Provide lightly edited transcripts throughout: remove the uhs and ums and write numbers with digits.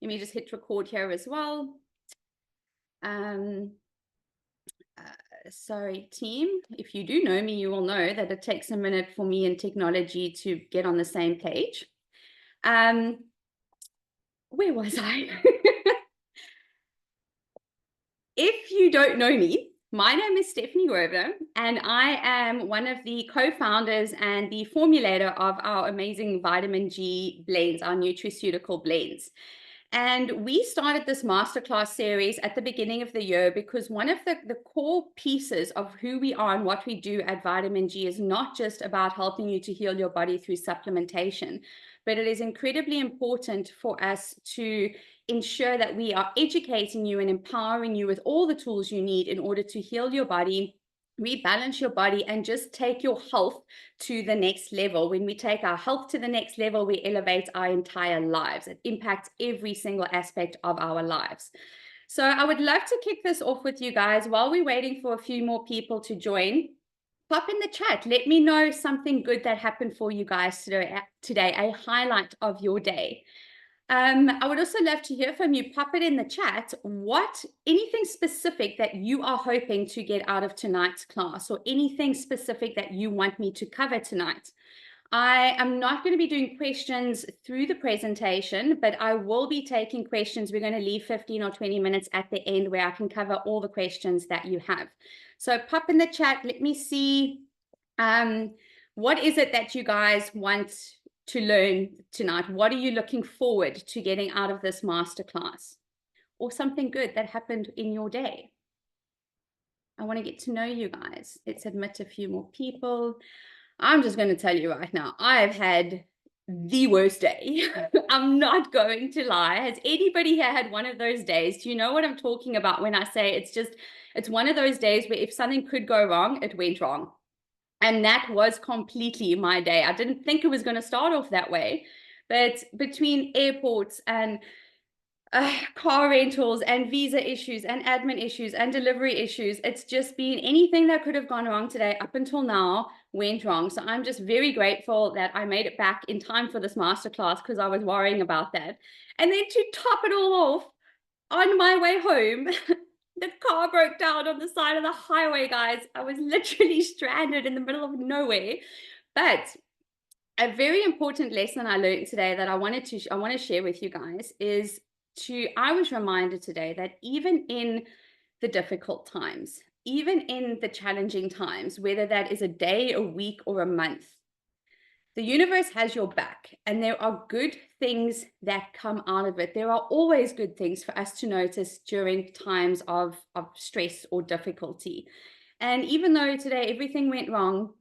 Let me just hit record here as well. Sorry, team. If you do know me, you will know that it takes a minute for me and technology to get on the same page. Where was I? If you don't know me, my name is Stephanie Grosvenor, and I am one of the co-founders and the formulator of our amazing vitamin G blends, our nutraceutical blends. And we started this masterclass series at the beginning of the year because one of the core pieces of who we are and what we do at Vitamin G is not just about helping you to heal your body through supplementation, but it is incredibly important for us to ensure that we are educating you and empowering you with all the tools you need in order to heal your body, rebalance your body, and just take your health to the next level. When we take our health to the next level, we elevate our entire lives. It impacts every single aspect of our lives. So I would love to kick this off with you guys while we're waiting for a few more people to join. Pop in the chat. Let me know something good that happened for you guys today, a highlight of your day. I would also love to hear from you. Pop it in the chat. Anything specific that you are hoping to get out of tonight's class, or anything specific that you want me to cover tonight? I am not going to be doing questions through the presentation, but I will be taking questions. We're going to leave 15 or 20 minutes at the end where I can cover all the questions that you have. So pop in the chat. Let me see. What is it that you guys want to learn tonight? What are you looking forward to getting out of this masterclass? Or something good that happened in your day? I want to get to know you guys. Let's admit a few more people. I'm just going to tell you right now, I've had the worst day. I'm not going to lie. Has anybody here had one of those days? Do you know what I'm talking about when I say it's one of those days where if something could go wrong, it went wrong? And that was completely my day. I didn't think it was going to start off that way, but between airports and car rentals and visa issues and admin issues and delivery issues, it's just been anything that could have gone wrong today up until now went wrong. So I'm just very grateful that I made it back in time for this masterclass, because I was worrying about that. And then to top it all off, on my way home, the car broke down on the side of the highway, guys. I was literally stranded in the middle of nowhere. But a very important lesson I learned today that I want to share with you guys is I was reminded today that even in the difficult times, even in the challenging times, whether that is a day, a week, or a month, the universe has your back, and there are good things that come out of it. There are always good things for us to notice during times of stress or difficulty. And even though today everything went wrong,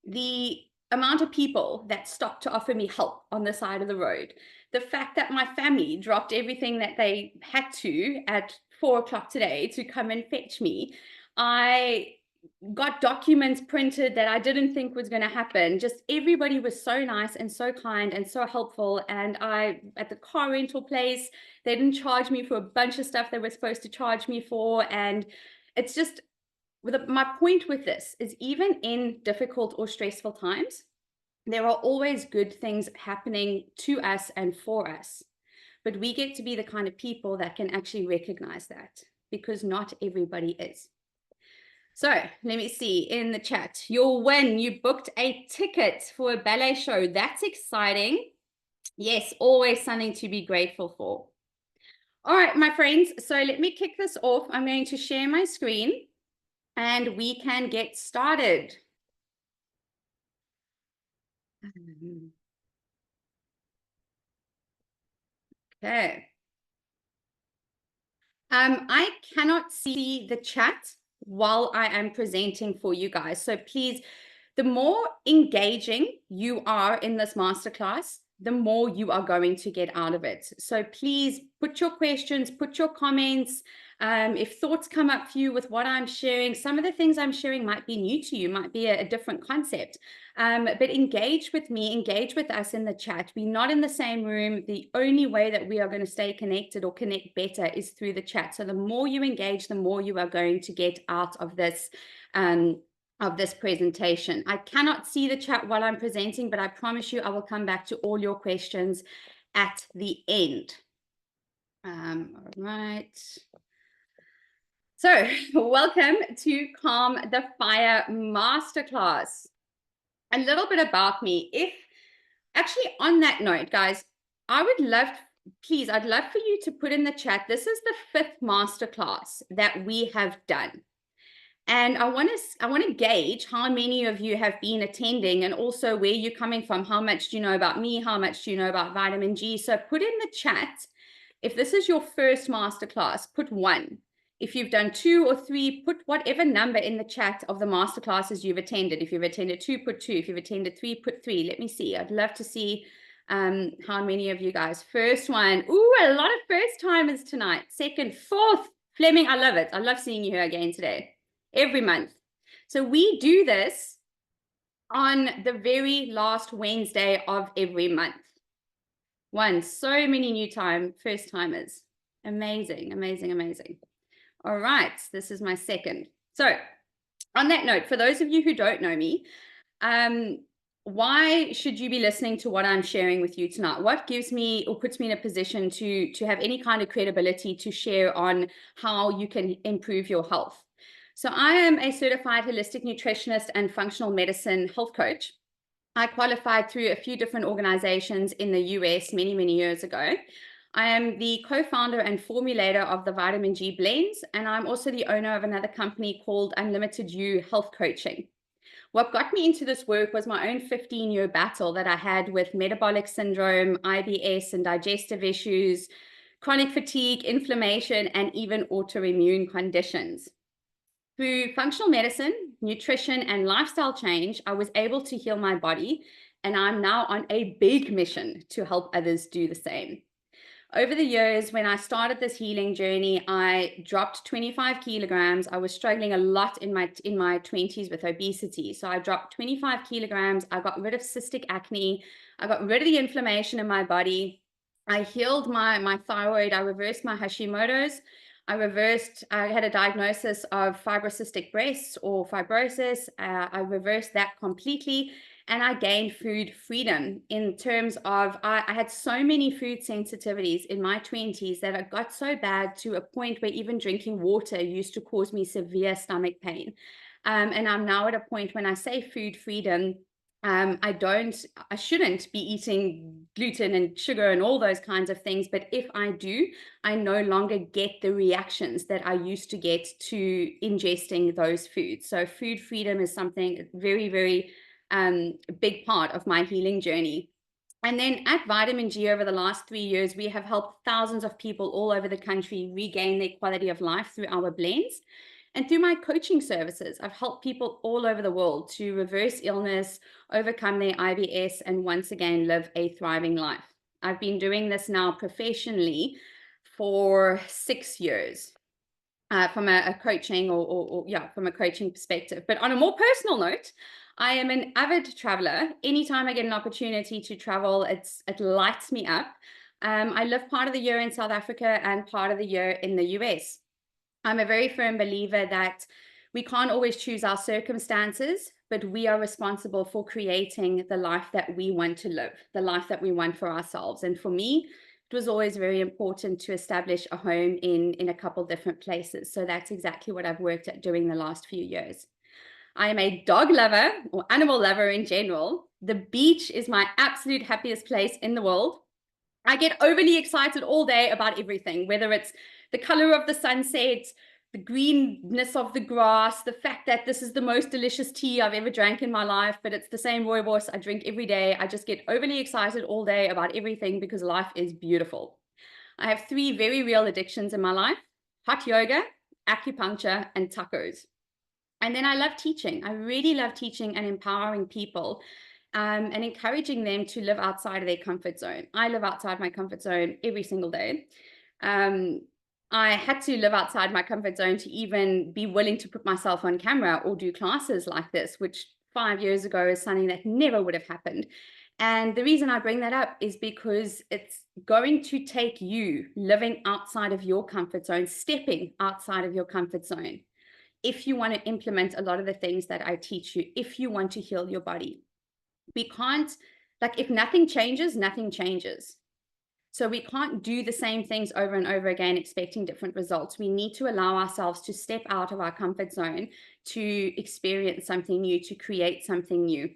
the amount of people that stopped to offer me help on the side of the road, the fact that my family dropped everything that they had to at 4 o'clock today to come and fetch me, I got documents printed that I didn't think was going to happen. Just everybody was so nice and so kind and so helpful. And at the car rental place, they didn't charge me for a bunch of stuff they were supposed to charge me for. And it's just, my point with this is, even in difficult or stressful times, there are always good things happening to us and for us. But we get to be the kind of people that can actually recognize that, because not everybody is. So let me see in the chat. Your win, you booked a ticket for a ballet show. That's exciting. Yes, always something to be grateful for. All right, my friends. So let me kick this off. I'm going to share my screen and we can get started. Okay. I cannot see the chat while I am presenting for you guys. So please, the more engaging you are in this masterclass, the more you are going to get out of it. So please put your questions, put your comments. If thoughts come up for you with what I'm sharing, some of the things I'm sharing might be new to you, might be a different concept. But engage with me, engage with us in the chat. We're not in the same room. The only way that we are going to stay connected or connect better is through the chat. So the more you engage, the more you are going to get out of this presentation. I cannot see the chat while I'm presenting, but I promise you I will come back to all your questions at the end. All right. So welcome to Calm the Fire Masterclass. A little bit about me. Actually, on that note, guys, I'd love for you to put in the chat. This is the 5th masterclass that we have done. And I want to gauge how many of you have been attending and also where you're coming from. How much do you know about me? How much do you know about vitamin G? So put in the chat. If this is your first masterclass, put 1. If you've done 2 or 3, put whatever number in the chat of the masterclasses you've attended. If you've attended 2, put 2. If you've attended 3, put 3. Let me see. I'd love to see how many of you guys. First one. Ooh, a lot of first timers tonight. Second, fourth. Fleming, I love it. I love seeing you here again today. Every month. So we do this on the very last Wednesday of every month. So many new first timers. Amazing, amazing, amazing. All right, this is my second. So on that note, for those of you who don't know me, why should you be listening to what I'm sharing with you tonight? What gives me or puts me in a position to have any kind of credibility to share on how you can improve your health? So I am a certified holistic nutritionist and functional medicine health coach. I qualified through a few different organizations in the US many, many years ago. I am the co-founder and formulator of the Vitamin G blends, and I'm also the owner of another company called Unlimited You Health Coaching. What got me into this work was my own 15-year battle that I had with metabolic syndrome, IBS, and digestive issues, chronic fatigue, inflammation, and even autoimmune conditions. Through functional medicine, nutrition, and lifestyle change, I was able to heal my body, and I'm now on a big mission to help others do the same. Over the years, when I started this healing journey, I dropped 25 kilograms. I was struggling a lot in my 20s with obesity. So I dropped 25 kilograms. I got rid of cystic acne. I got rid of the inflammation in my body. I healed my thyroid. I reversed my Hashimoto's. I had a diagnosis of fibrocystic breasts or fibrosis. I reversed that completely. And I gained food freedom in terms of, I had so many food sensitivities in my 20s that it got so bad to a point where even drinking water used to cause me severe stomach pain. And I'm now at a point when I say food freedom, I shouldn't be eating gluten and sugar and all those kinds of things. But if I do, I no longer get the reactions that I used to get to ingesting those foods. So food freedom is something very, very big part of my healing journey. And then at Vitamin G over the last 3 years, we have helped thousands of people all over the country regain their quality of life through our blends. And through my coaching services, I've helped people all over the world to reverse illness, overcome their IBS, and once again, live a thriving life. I've been doing this now professionally for 6 years. From a coaching from a coaching perspective. But on a more personal note, I am an avid traveler. Anytime I get an opportunity to travel, it lights me up. I live part of the year in South Africa and part of the year in the US. I'm a very firm believer that we can't always choose our circumstances, but we are responsible for creating the life that we want to live, the life that we want for ourselves. And for me, it was always very important to establish a home in a couple different places. So that's exactly what I've worked at doing the last few years. I am a dog lover or animal lover in general. The beach is my absolute happiest place in the world. I get overly excited all day about everything, whether it's the color of the sunset, the greenness of the grass, the fact that this is the most delicious tea I've ever drank in my life, but it's the same rooibos I drink every day. I just get overly excited all day about everything because life is beautiful. I have 3 very real addictions in my life: hot yoga, acupuncture, and tacos. And then I love teaching. I really love teaching and empowering people and encouraging them to live outside of their comfort zone. I live outside my comfort zone every single day. I had to live outside my comfort zone to even be willing to put myself on camera or do classes like this, which 5 years ago is something that never would have happened. And the reason I bring that up is because it's going to take you living outside of your comfort zone, stepping outside of your comfort zone, if you want to implement a lot of the things that I teach you, if you want to heal your body. We can't, if nothing changes, nothing changes. So we can't do the same things over and over again, expecting different results. We need to allow ourselves to step out of our comfort zone, to experience something new, to create something new.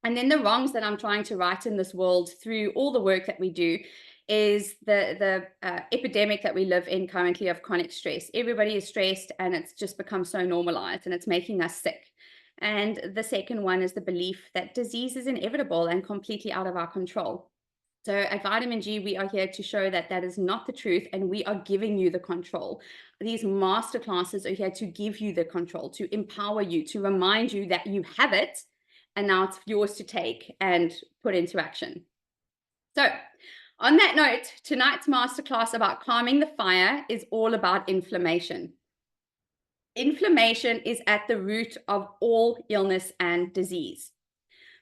And then the wrongs that I'm trying to right in this world through all the work that we do is the epidemic that we live in currently of chronic stress. Everybody is stressed and it's just become so normalized and it's making us sick. And the second one is the belief that disease is inevitable and completely out of our control. So at Vitamin G, we are here to show that that is not the truth, and we are giving you the control. These masterclasses are here to give you the control, to empower you, to remind you that you have it, and now it's yours to take and put into action. So on that note, tonight's masterclass about calming the fire is all about inflammation. Inflammation is at the root of all illness and disease.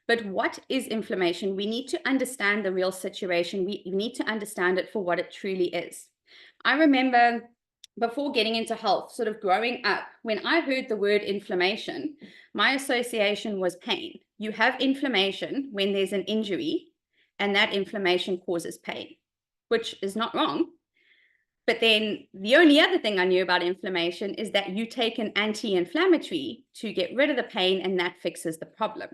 But what is inflammation? We need to understand the real situation. We need to understand it for what it truly is. I remember before getting into health, sort of growing up, when I heard the word inflammation, my association was pain. You have inflammation when there's an injury, and that inflammation causes pain, which is not wrong. But then the only other thing I knew about inflammation is that you take an anti-inflammatory to get rid of the pain, and that fixes the problem.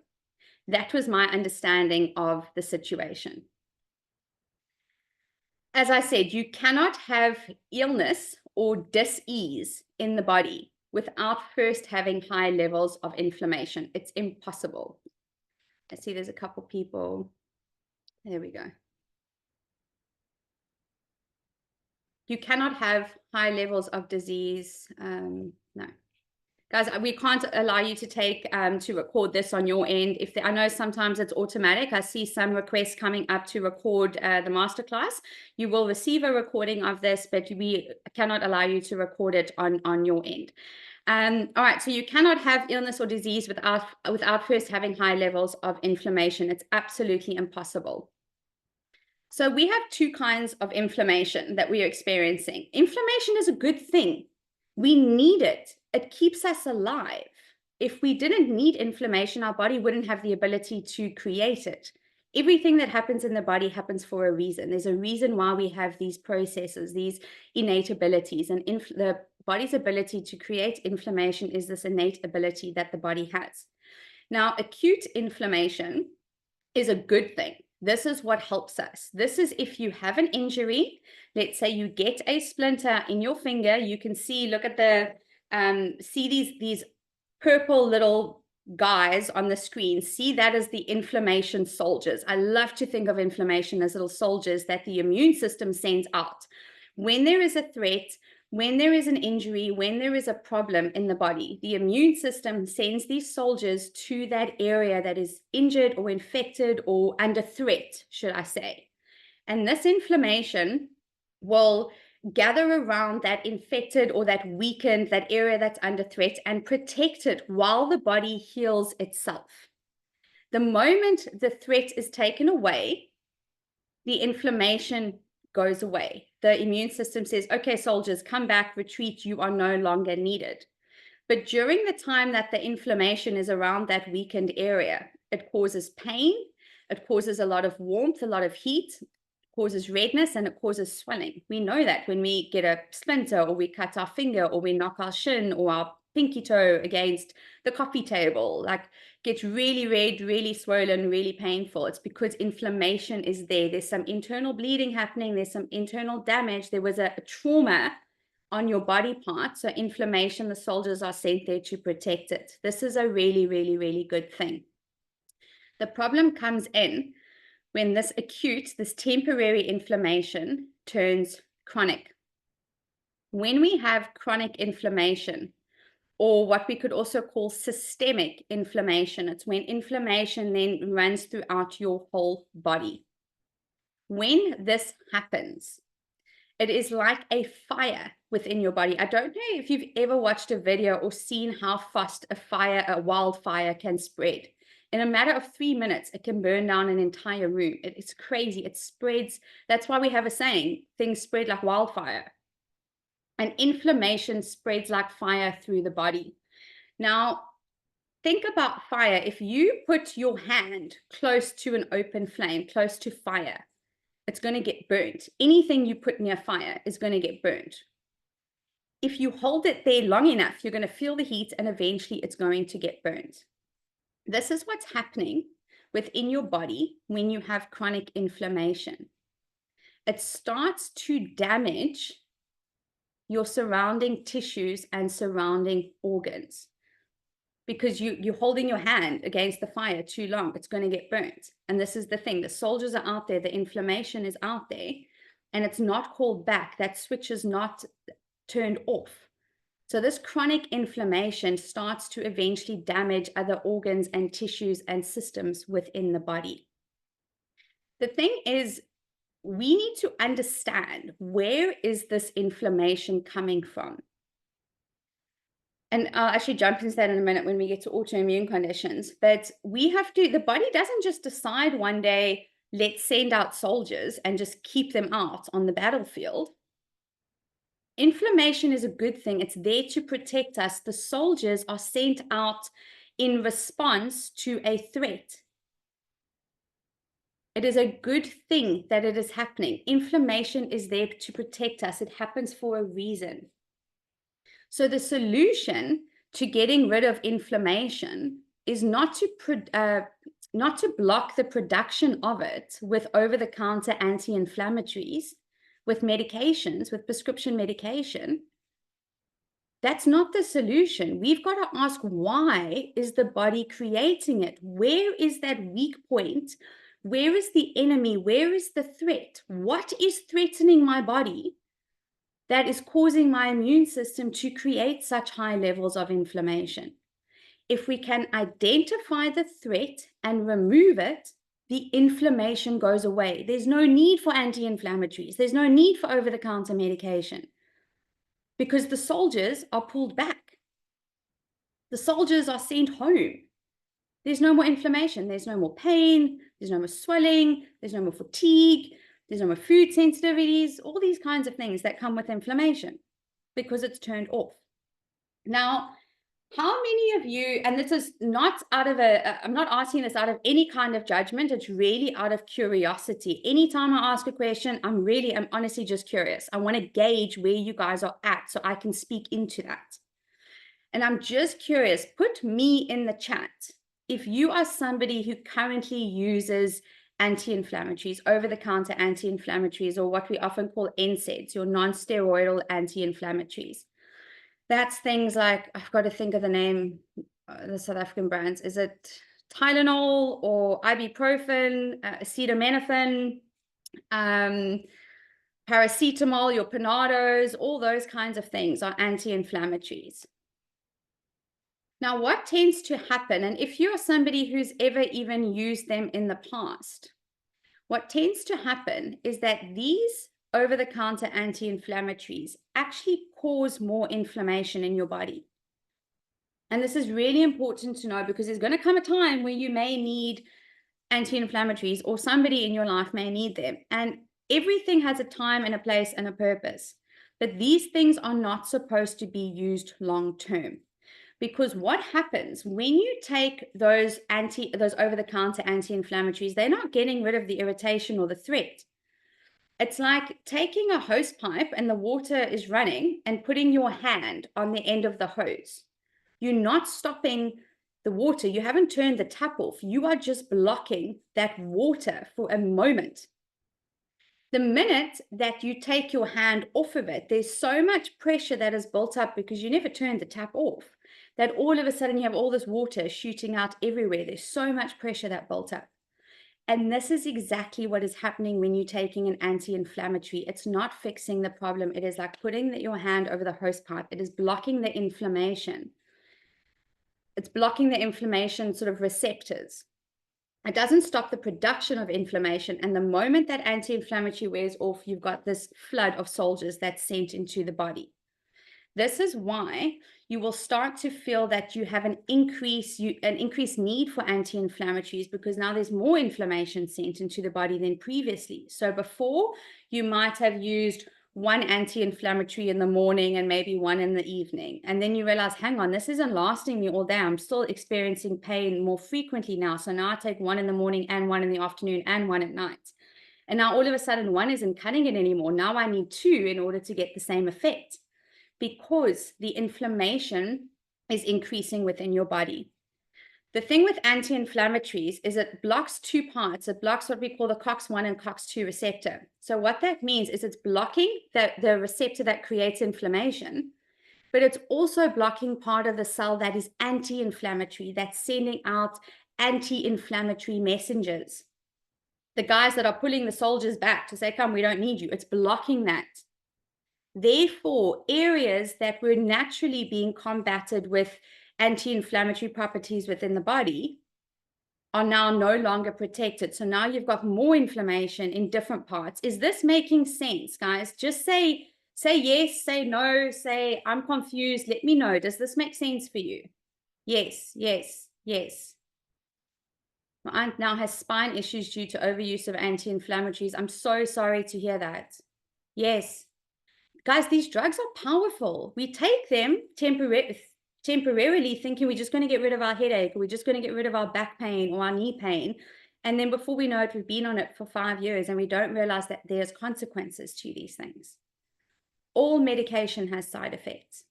That was my understanding of the situation. As I said, you cannot have illness or dis-ease in the body without first having high levels of inflammation. It's impossible. I see there's a couple people. There we go. You cannot have high levels of disease. No. Guys, we can't allow you to take to record this on your end. I know sometimes it's automatic. I see some requests coming up to record the masterclass. You will receive a recording of this, but we cannot allow you to record it on your end. All right, so you cannot have illness or disease without first having high levels of inflammation. It's absolutely impossible. So we have two kinds of inflammation that we are experiencing. Inflammation is a good thing. We need it. It keeps us alive. If we didn't need inflammation, our body wouldn't have the ability to create it. Everything that happens in the body happens for a reason. There's a reason why we have these processes, these innate abilities, and the body's ability to create inflammation is this innate ability that the body has. Now, acute inflammation is a good thing. This is what helps us. This is if you have an injury, let's say you get a splinter in your finger, you can see, look at the, see these purple little guys on the screen. See that as the inflammation soldiers. I love to think of inflammation as little soldiers that the immune system sends out. When there is a threat, when there is an injury, when there is a problem in the body, the immune system sends these soldiers to that area that is injured or infected or under threat, should I say. And this inflammation will gather around that infected or that weakened, that area that's under threat, and protect it while the body heals itself. The moment the threat is taken away, the inflammation goes away. The immune system says, okay, soldiers, come back, retreat, you are no longer needed. But during the time that the inflammation is around that weakened area, it causes pain, it causes a lot of warmth, a lot of heat, causes redness, and it causes swelling. We know that when we get a splinter or we cut our finger or we knock our shin or our pinky toe against the coffee table, like gets really red, really swollen, really painful. It's because inflammation is there. There's some internal bleeding happening. There's some internal damage. There was a trauma on your body part. So inflammation, the soldiers are sent there to protect it. This is a really, really, really good thing. The problem comes in when this acute, this temporary inflammation turns chronic. When we have chronic inflammation, or what we could also call systemic inflammation, it's when inflammation then runs throughout your whole body. When this happens, it is like a fire within your body. I don't know if you've ever watched a video or seen how fast a wildfire can spread. In a matter of 3 minutes, it can burn down an entire room. It's crazy. It spreads. That's why we have a saying, things spread like wildfire. And inflammation spreads like fire through the body. Now, think about fire. If you put your hand close to an open flame, close to fire, it's going to get burnt. Anything you put near fire is going to get burnt. If you hold it there long enough, you're going to feel the heat and eventually it's going to get burnt. This is what's happening within your body when you have chronic inflammation. It starts to damage your surrounding tissues and surrounding organs. Because you're holding your hand against the fire too long, it's going to get burnt. And this is the thing, the soldiers are out there, the inflammation is out there, and it's not called back. That switch is not turned off. So this chronic inflammation starts to eventually damage other organs and tissues and systems within the body. The thing is, we need to understand, where is this inflammation coming from? And I'll actually jump into that in a minute when we get to autoimmune conditions. But we have to, the body doesn't just decide one day, let's send out soldiers and just keep them out on the battlefield. Inflammation is a good thing. It's there to protect us. The soldiers are sent out in response to a threat. It is a good thing that it is happening. Inflammation is there to protect us. It happens for a reason. So the solution to getting rid of inflammation is not to block the production of it with over-the-counter anti-inflammatories, with medications, with prescription medication. That's not the solution. We've got to ask, why is the body creating it? Where is that weak point? Where is the enemy? Where is the threat? What is threatening my body that is causing my immune system to create such high levels of inflammation? If we can identify the threat and remove it, the inflammation goes away. There's no need for anti-inflammatories. There's no need for over-the-counter medication, because the soldiers are pulled back. The soldiers are sent home. There's no more inflammation. There's no more pain. There's no more swelling. There's no more fatigue. There's no more food sensitivities, all these kinds of things that come with inflammation, because it's turned off. Now, how many of you, and this is not out of I'm not asking this out of any kind of judgment, it's really out of curiosity. Anytime I ask a question, I'm honestly just curious. I want to gauge where you guys are at so I can speak into that. And I'm just curious, put me in the chat if you are somebody who currently uses anti-inflammatories, over-the-counter anti-inflammatories, or what we often call NSAIDs, your non-steroidal anti-inflammatories. That's things like, I've got to think of the name, the South African brands. Is it Tylenol or ibuprofen, acetaminophen, paracetamol, your Panados, all those kinds of things are anti-inflammatories. Now, what tends to happen, and if you're somebody who's ever even used them in the past, what tends to happen is that these over-the-counter anti-inflammatories actually cause more inflammation in your body. And this is really important to know, because there's going to come a time where you may need anti-inflammatories, or somebody in your life may need them. And everything has a time and a place and a purpose. But these things are not supposed to be used long-term. Because what happens when you take those over-the-counter anti-inflammatories, they're not getting rid of the irritation or the threat. It's like taking a hose pipe and the water is running and putting your hand on the end of the hose. You're not stopping the water. You haven't turned the tap off. You are just blocking that water for a moment. The minute that you take your hand off of it, there's so much pressure that is built up because you never turned the tap off, that all of a sudden you have all this water shooting out everywhere. There's so much pressure that built up. And this is exactly what is happening when you're taking an anti-inflammatory. It's not fixing the problem. It is like putting your hand over the hose pipe. It is blocking the inflammation. It's blocking the inflammation sort of receptors. It doesn't stop the production of inflammation. And the moment that anti-inflammatory wears off, you've got this flood of soldiers that's sent into the body. This is why you will start to feel that you have an increased need for anti-inflammatories, because now there's more inflammation sent into the body than previously. So before, you might have used one anti-inflammatory in the morning and maybe one in the evening. And then you realize, hang on, this isn't lasting me all day. I'm still experiencing pain more frequently now. So now I take one in the morning and one in the afternoon and one at night. And now all of a sudden one isn't cutting it anymore. Now I need two in order to get the same effect, because the inflammation is increasing within your body. The thing with anti-inflammatories is it blocks two parts. It blocks what we call the COX-1 and COX-2 receptor. So what that means is it's blocking the receptor that creates inflammation, but it's also blocking part of the cell that is anti-inflammatory, that's sending out anti-inflammatory messengers. The guys that are pulling the soldiers back to say, come, we don't need you. It's blocking that. Therefore, areas that were naturally being combated with anti-inflammatory properties within the body are now no longer protected. So now you've got more inflammation in different parts. Is this making sense, guys? Just say yes, say no, say I'm confused. Let me know. Does this make sense for you? Yes, yes, yes. My aunt now has spine issues due to overuse of anti-inflammatories. I'm so sorry to hear that. Yes. Guys, these drugs are powerful. We take them temporarily thinking we're just going to get rid of our headache, or we're just going to get rid of our back pain or our knee pain. And then before we know it, we've been on it for 5 years and we don't realize that there's consequences to these things. All medication has side effects.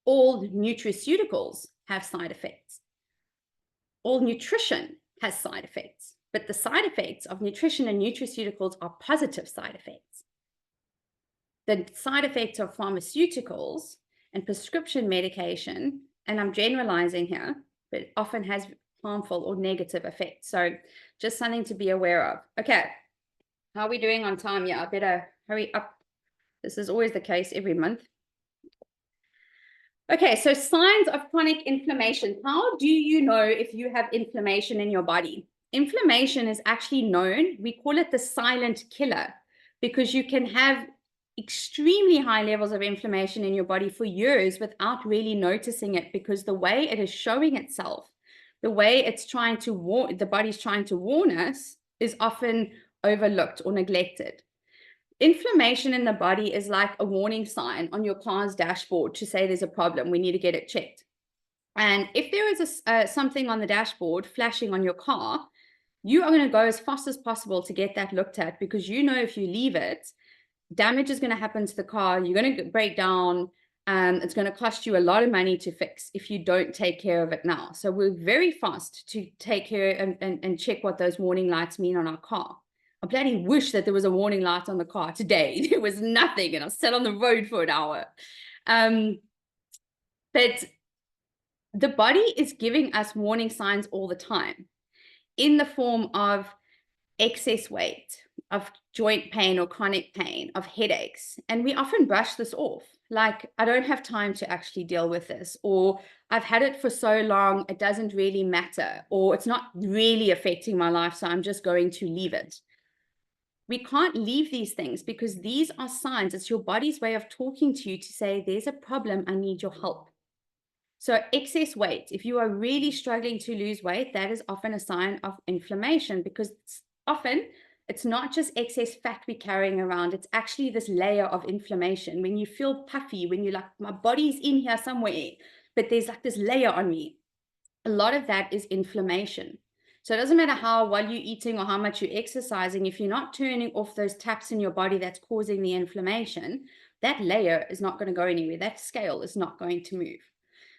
All nutraceuticals have side effects. All nutrition has side effects. But the side effects of nutrition and nutraceuticals are positive side effects. The side effects of pharmaceuticals and prescription medication, and I'm generalizing here, but it often has harmful or negative effects. So just something to be aware of. Okay, how are we doing on time? Yeah, I better hurry up. This is always the case every month. Okay, so signs of chronic inflammation. How do you know if you have inflammation in your body? Inflammation is actually known, we call it the silent killer, because you can have extremely high levels of inflammation in your body for years without really noticing it, because the way it is showing itself, the way it's trying to warn, the body's trying to warn us, is often overlooked or neglected. Inflammation in the body is like a warning sign on your car's dashboard to say there's a problem, we need to get it checked. And if there is something on the dashboard flashing on your car, you are going to go as fast as possible to get that looked at, because you know if you leave it, damage is going to happen to the car, you're going to break down, it's going to cost you a lot of money to fix if you don't take care of it now. So we're very fast to take care and check what those warning lights mean on our car. I bloody wish that there was a warning light on the car today. There was nothing, and I sat on the road for an hour. But the body is giving us warning signs all the time in the form of excess weight, of joint pain or chronic pain, of headaches. And we often brush this off. Like, I don't have time to actually deal with this, or I've had it for so long, it doesn't really matter, or it's not really affecting my life, so I'm just going to leave it. We can't leave these things, because these are signs. It's your body's way of talking to you to say, there's a problem, I need your help. So excess weight, if you are really struggling to lose weight, that is often a sign of inflammation, because often it's not just excess fat we're carrying around. It's actually this layer of inflammation. When you feel puffy, when you're like, my body's in here somewhere, but there's like this layer on me. A lot of that is inflammation. So it doesn't matter how well you're eating or how much you're exercising. If you're not turning off those taps in your body that's causing the inflammation, that layer is not going to go anywhere. That scale is not going to move.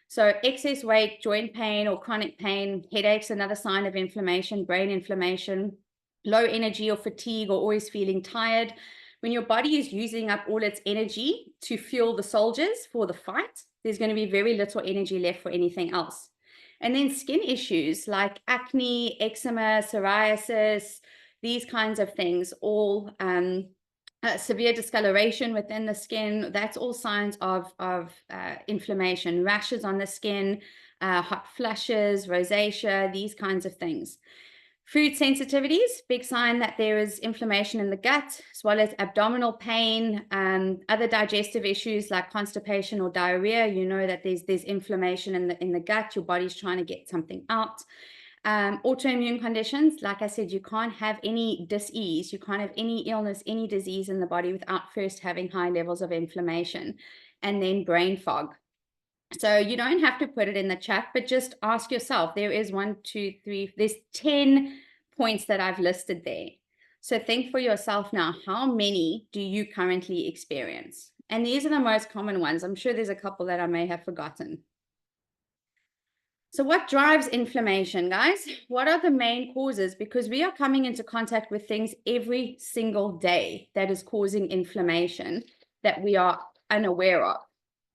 So excess weight, joint pain or chronic pain, headaches, another sign of inflammation, brain inflammation, low energy or fatigue, or always feeling tired. When your body is using up all its energy to fuel the soldiers for the fight, there's going to be very little energy left for anything else. And then skin issues like acne, eczema, psoriasis, these kinds of things, all severe discoloration within the skin, that's all signs of inflammation, rashes on the skin, hot flushes, rosacea, these kinds of things. Food sensitivities, big sign that there is inflammation in the gut, as well as abdominal pain, other digestive issues like constipation or diarrhea. You know that there's inflammation in the gut. Your body's trying to get something out. Autoimmune conditions, like I said, you can't have any dis-ease, you can't have any illness, any disease in the body without first having high levels of inflammation. And then brain fog. So you don't have to put it in the chat, but just ask yourself. There is 1, 2, 3, there's 10 points that I've listed there. So think for yourself now, how many do you currently experience? And these are the most common ones. I'm sure there's a couple that I may have forgotten. So what drives inflammation, guys? What are the main causes? Because we are coming into contact with things every single day that is causing inflammation that we are unaware of.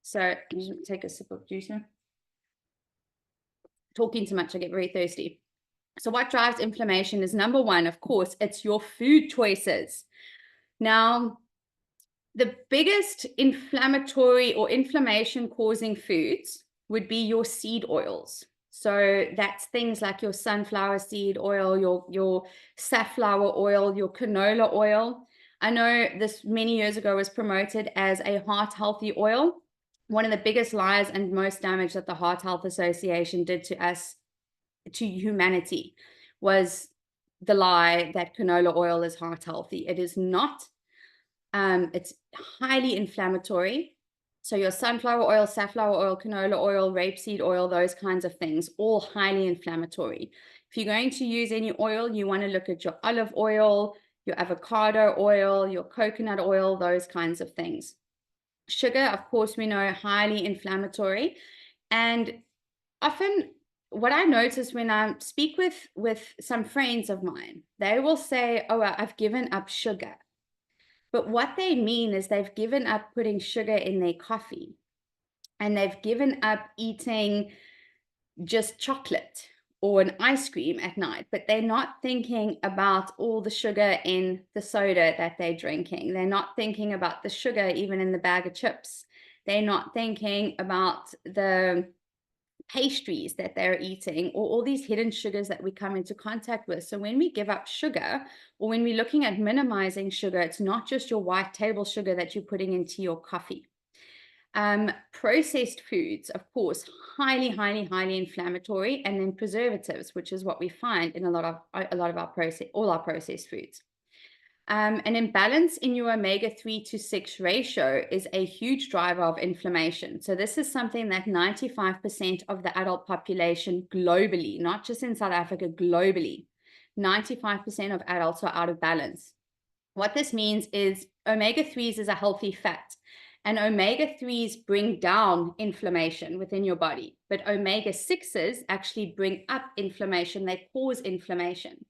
So just take a sip of juice here. Talking too much, I get very thirsty. So what drives inflammation is, number one, of course, it's your food choices. Now, the biggest inflammatory or inflammation causing foods would be your seed oils. So that's things like your sunflower seed oil, your safflower oil, your canola oil. I know this many years ago was promoted as a heart healthy oil. One of the biggest lies and most damage that the Heart Health Association did to us, to humanity, was the lie that canola oil is heart healthy. It is not. It's highly inflammatory. So your sunflower oil, safflower oil, canola oil, rapeseed oil, those kinds of things, all highly inflammatory. If you're going to use any oil, you want to look at your olive oil, your avocado oil, your coconut oil, those kinds of things. Sugar, of course, we know, highly inflammatory. And often what I notice when I speak with some friends of mine, they will say, oh, I've given up sugar. But what they mean is they've given up putting sugar in their coffee, and they've given up eating just chocolate or an ice cream at night, but they're not thinking about all the sugar in the soda that they're drinking. They're not thinking about the sugar even in the bag of chips. They're not thinking about the pastries that they're eating, or all these hidden sugars that we come into contact with. So when we give up sugar, or when we're looking at minimizing sugar, it's not just your white table sugar that you're putting into your coffee. Processed foods, of course, highly, highly, highly inflammatory, and then preservatives, which is what we find in a lot of all our processed foods. An imbalance in your omega-3 to 6 ratio is a huge driver of inflammation. So this is something that 95% of the adult population globally, not just in South Africa, globally, 95% of adults are out of balance. What this means is omega-3s is a healthy fat, and omega-3s bring down inflammation within your body, but omega-6s actually bring up inflammation. They cause inflammation.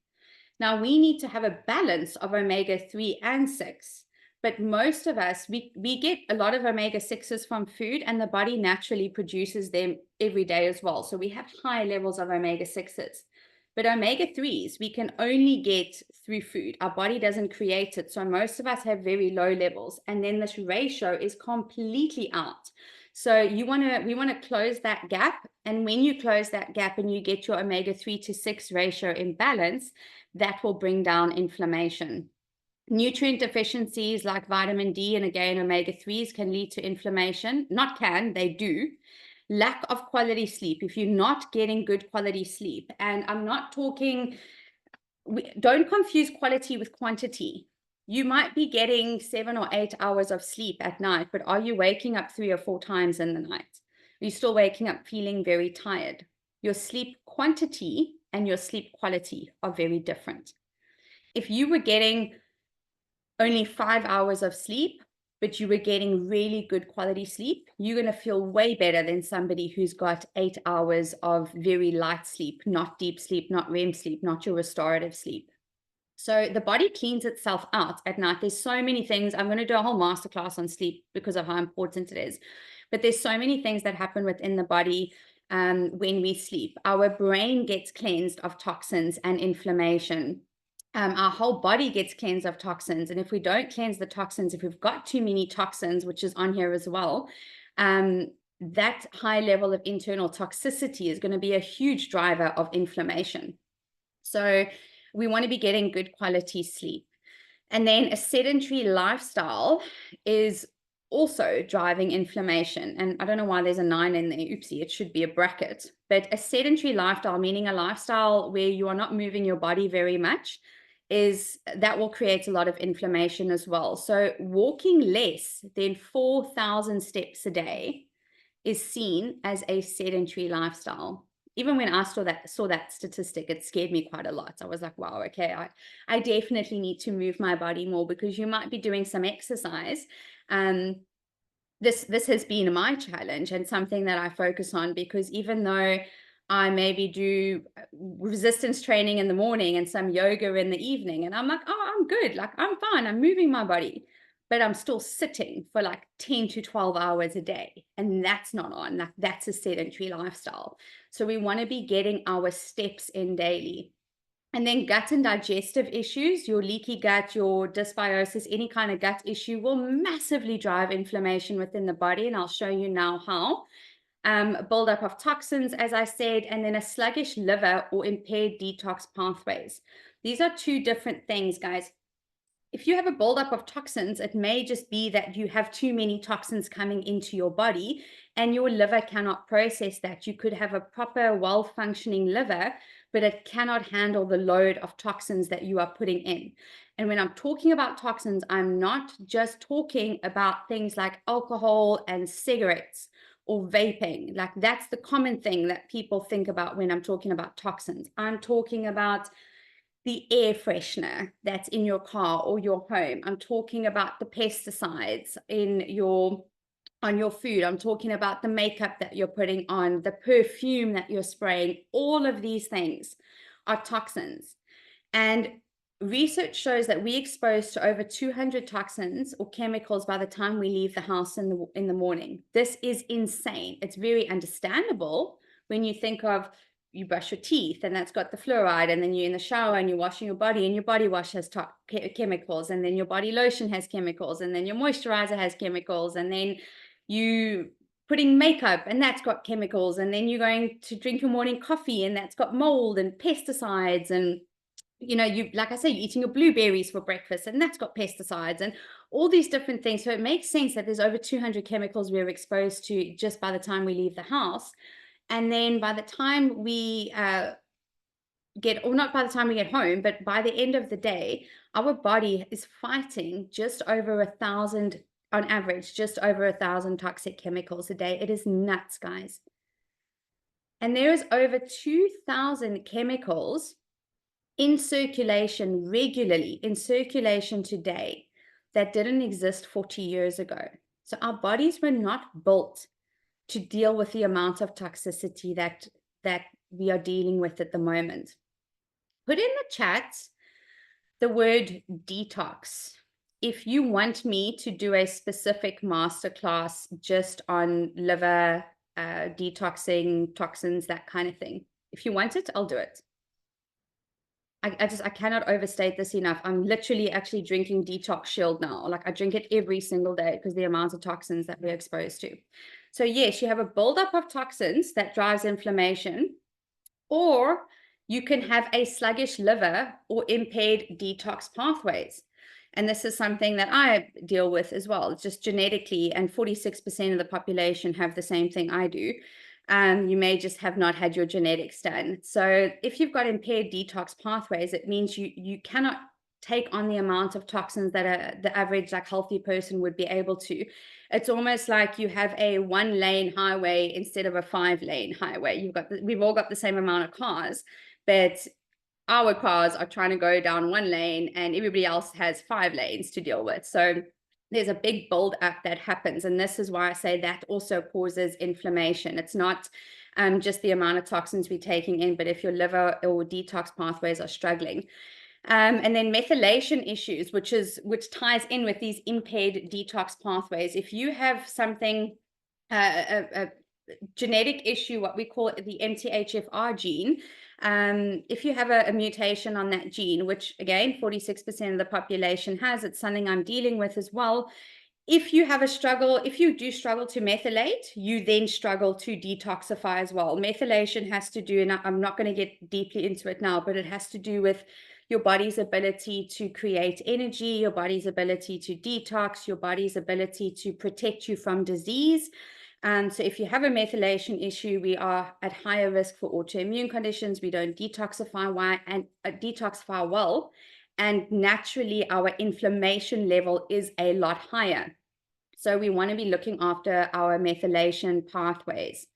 Now, we need to have a balance of omega-3 and 6, but most of us, we get a lot of omega-6s from food, and the body naturally produces them every day as well. So we have high levels of omega-6s. But omega-3s, we can only get through food. Our body doesn't create it. So most of us have very low levels. And then this ratio is completely out. So we want to close that gap. And when you close that gap and you get your omega-3 to 6 ratio in balance, that will bring down inflammation. Nutrient deficiencies like vitamin D and again omega-3s can lead to inflammation. Not can, they do. Lack of quality sleep. If you're not getting good quality sleep, and I'm not talking, don't confuse quality with quantity. You might be getting 7 or 8 hours of sleep at night, but are you waking up 3 or 4 times in the night? Are you still waking up feeling very tired? Your sleep quantity and your sleep quality are very different. If you were getting only 5 hours of sleep, but you were getting really good quality sleep, you're going to feel way better than somebody who's got 8 hours of very light sleep, not deep sleep, not REM sleep, not your restorative sleep. So the body cleans itself out at night. There's so many things. I'm going to do a whole masterclass on sleep because of how important it is. But there's so many things that happen within the body when we sleep. Our brain gets cleansed of toxins and inflammation. Our whole body gets cleansed of toxins. And if we don't cleanse the toxins, if we've got too many toxins, which is on here as well, that high level of internal toxicity is going to be a huge driver of inflammation. So we want to be getting good quality sleep. And then a sedentary lifestyle is also driving inflammation. And I don't know why there's a 9 in there. Oopsie, it should be a bracket. But a sedentary lifestyle, meaning a lifestyle where you are not moving your body very much, that will create a lot of inflammation as well. So walking less than 4,000 steps a day is seen as a sedentary lifestyle. even when I saw that statistic, it scared me quite a lot. I was like, wow, okay, I definitely need to move my body more, because you might be doing some exercise. This has been my challenge and something that I focus on, because even though I maybe do resistance training in the morning and some yoga in the evening, and I'm like, oh, I'm good, like I'm fine, I'm moving my body, but I'm still sitting for like 10 to 12 hours a day, and that's not on. Like, that's a sedentary lifestyle. So we want to be getting our steps in daily. And then gut and digestive issues, your leaky gut, your dysbiosis, any kind of gut issue will massively drive inflammation within the body. And I'll show you now how. Buildup of toxins, as I said, and then a sluggish liver or impaired detox pathways. These are two different things, guys. If you have a buildup of toxins, it may just be that you have too many toxins coming into your body and your liver cannot process that. You could have a proper, well-functioning liver, but it cannot handle the load of toxins that you are putting in. And when I'm talking about toxins, I'm not just talking about things like alcohol and cigarettes or vaping. Like, that's the common thing that people think about when I'm talking about toxins. I'm talking about the air freshener that's in your car or your home. I'm talking about the pesticides on your food. I'm talking about the makeup that you're putting on, the perfume that you're spraying. All of these things are toxins. And research shows that we expose to over 200 toxins or chemicals by the time we leave the house in the morning. This is insane. It's very understandable when you think of, you brush your teeth and that's got the fluoride, and then you're in the shower and you're washing your body and your body wash has chemicals, and then your body lotion has chemicals, and then your moisturizer has chemicals, and then you putting makeup and that's got chemicals, and then you're going to drink your morning coffee and that's got mold and pesticides, and you, like I say, you're eating your blueberries for breakfast and that's got pesticides and all these different things. So it makes sense that there's over 200 chemicals we're exposed to just by the time we leave the house. And then by the time we or not by the time we get home, but by the end of the day, our body is fighting just over 1,000, on average, just over 1,000 toxic chemicals a day. It is nuts, guys. And there is over 2,000 chemicals in circulation regularly, in circulation today, that didn't exist 40 years ago. So our bodies were not built to deal with the amount of toxicity that we are dealing with at the moment. Put in the chat the word detox if you want me to do a specific masterclass just on liver detoxing, toxins, that kind of thing. If you want it, I'll do it. I cannot overstate this enough. I'm literally actually drinking Detox Shield now. Like, I drink it every single day because the amount of toxins that we're exposed to. So yes, you have a buildup of toxins that drives inflammation, or you can have a sluggish liver or impaired detox pathways. And this is something that I deal with as well. It's just genetically, and 46% of the population have the same thing I do. You may just have not had your genetics done. So if you've got impaired detox pathways, it means you cannot take on the amount of toxins that the average, like, healthy person would be able to. It's almost like you have a 1-lane highway instead of a 5-lane highway. We've all got the same amount of cars, but our cars are trying to go down 1 lane and everybody else has 5 lanes to deal with. So there's a big build up that happens. And this is why I say that also causes inflammation. It's not just the amount of toxins we're taking in, but if your liver or detox pathways are struggling. And then methylation issues, which ties in with these impaired detox pathways. If you have something, a genetic issue, what we call the MTHFR gene, if you have a mutation on that gene, which again, 46% of the population has, it's something I'm dealing with as well. If you do struggle to methylate, you then struggle to detoxify as well. Methylation has to do, and I'm not going to get deeply into it now, but it has to do with your body's ability to create energy, your body's ability to detox, your body's ability to protect you from disease. So if you have a methylation issue, we are at higher risk for autoimmune conditions. We don't detoxify well, and naturally our inflammation level is a lot higher. So we want to be looking after our methylation pathways.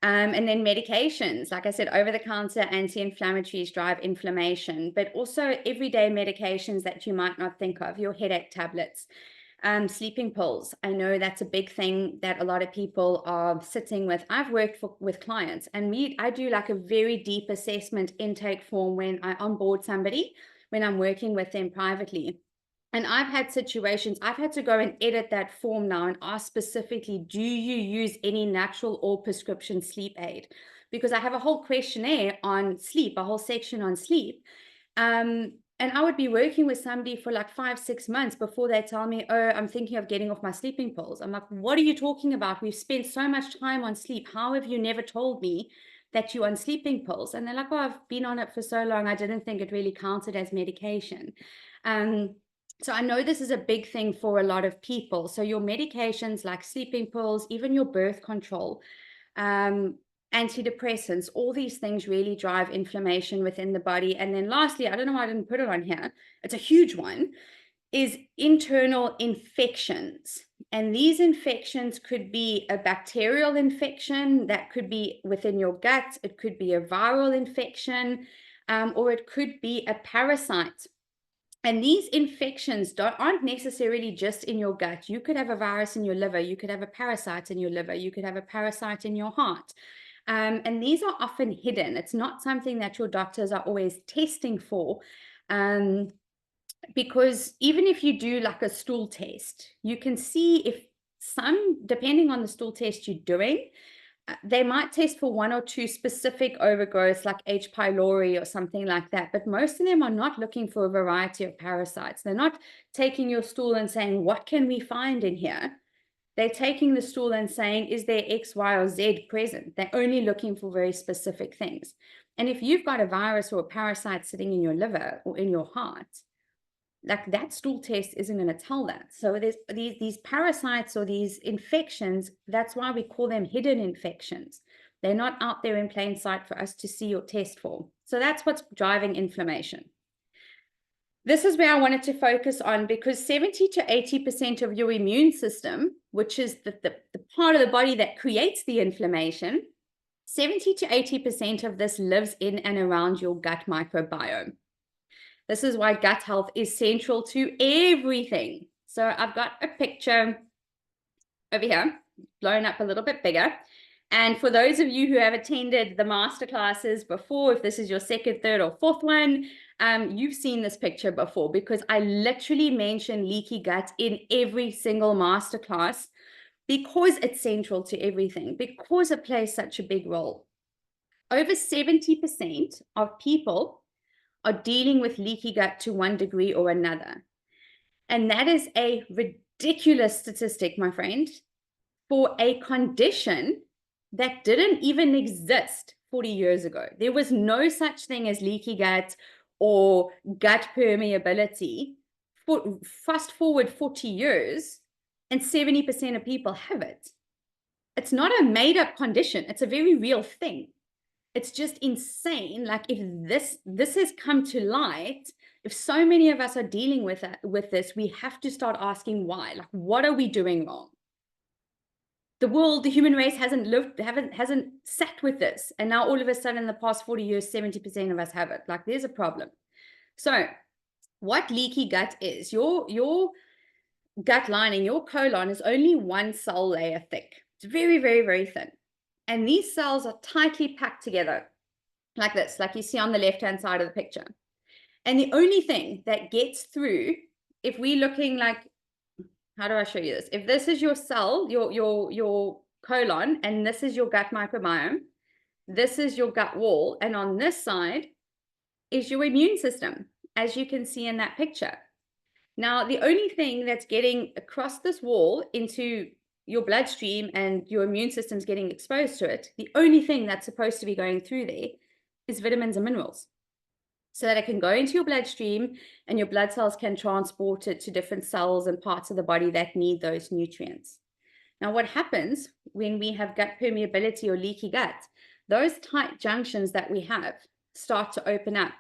And then medications, like I said, over-the-counter anti-inflammatories drive inflammation, but also everyday medications that you might not think of, your headache tablets, sleeping pills. I know that's a big thing that a lot of people are sitting with. I've worked with clients, and I do like a very deep assessment intake form when I onboard somebody, when I'm working with them privately. And I've had situations, I've had to go and edit that form now and ask specifically, do you use any natural or prescription sleep aid? Because I have a whole questionnaire on sleep, a whole section on sleep. And I would be working with somebody for like 5-6 months before they tell me, oh, I'm thinking of getting off my sleeping pills. I'm like, what are you talking about? We've spent so much time on sleep. How have you never told me that you're on sleeping pills? And they're like, oh, I've been on it for so long, I didn't think it really counted as medication. So I know this is a big thing for a lot of people. So your medications like sleeping pills, even your birth control, antidepressants, all these things really drive inflammation within the body. And then lastly, I don't know why I didn't put it on here, it's a huge one, is internal infections. And these infections could be a bacterial infection that could be within your gut. It could be a viral infection, or it could be a parasite. And these infections aren't necessarily just in your gut. You could have a virus in your liver. You could have a parasite in your liver. You could have a parasite in your heart. And these are often hidden. It's not something that your doctors are always testing for. Because even if you do like a stool test, you can see if depending on the stool test you're doing, they might test for 1 or 2 specific overgrowths like H. pylori or something like that, but most of them are not looking for a variety of parasites. They're not taking your stool and saying, what can we find in here? They're taking the stool and saying, is there X, Y, or Z present? They're only looking for very specific things. And if you've got a virus or a parasite sitting in your liver or in your heart, like that stool test isn't going to tell that. So there's these parasites or these infections. That's why we call them hidden infections. They're not out there in plain sight for us to see or test for. So that's what's driving inflammation. This is where I wanted to focus on, because 70 to 80% of your immune system, which is the part of the body that creates the inflammation, 70 to 80% of this lives in and around your gut microbiome. This is why gut health is central to everything. So I've got a picture over here, blown up a little bit bigger. And for those of you who have attended the masterclasses before, if this is your second, third, or fourth one, you've seen this picture before, because I literally mention leaky gut in every single masterclass because it's central to everything, because it plays such a big role. Over 70% of people are dealing with leaky gut to one degree or another. And that is a ridiculous statistic, my friend, for a condition that didn't even exist 40 years ago. There was no such thing as leaky gut or gut permeability. Fast forward 40 years, and 70% of people have it. It's not a made-up condition. It's a very real thing. It's just insane. Like, if this has come to light, if so many of us are dealing with this, we have to start asking why. Like, what are we doing wrong? The human race hasn't sat with this, and now all of a sudden, in the past 40 years, 70% of us have it. Like, there's a problem. So, what leaky gut is? Your gut lining, your colon, is only one cell layer thick. It's very, very, very thin. And these cells are tightly packed together like this, like you see on the left-hand side of the picture. And the only thing that gets through, if we're looking like, how do I show you this? If this is your cell, your colon, and this is your gut microbiome, this is your gut wall, and on this side is your immune system, as you can see in that picture. Now, the only thing that's getting across this wall into your bloodstream and your immune system's getting exposed to it, the only thing that's supposed to be going through there is vitamins and minerals, so that it can go into your bloodstream and your blood cells can transport it to different cells and parts of the body that need those nutrients. Now, what happens when we have gut permeability or leaky gut? Those tight junctions that we have start to open up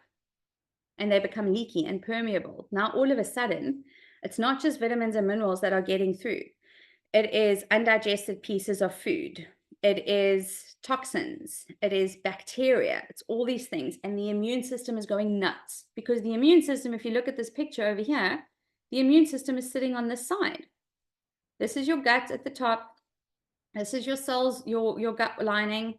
and they become leaky and permeable. Now, all of a sudden, it's not just vitamins and minerals that are getting through. It is undigested pieces of food. it is toxins, it is bacteria, it's all these things. And the immune system is going nuts because the immune system, if you look at this picture over here, the immune system is sitting on this side. This is your gut at the top. This is your cells, your gut lining.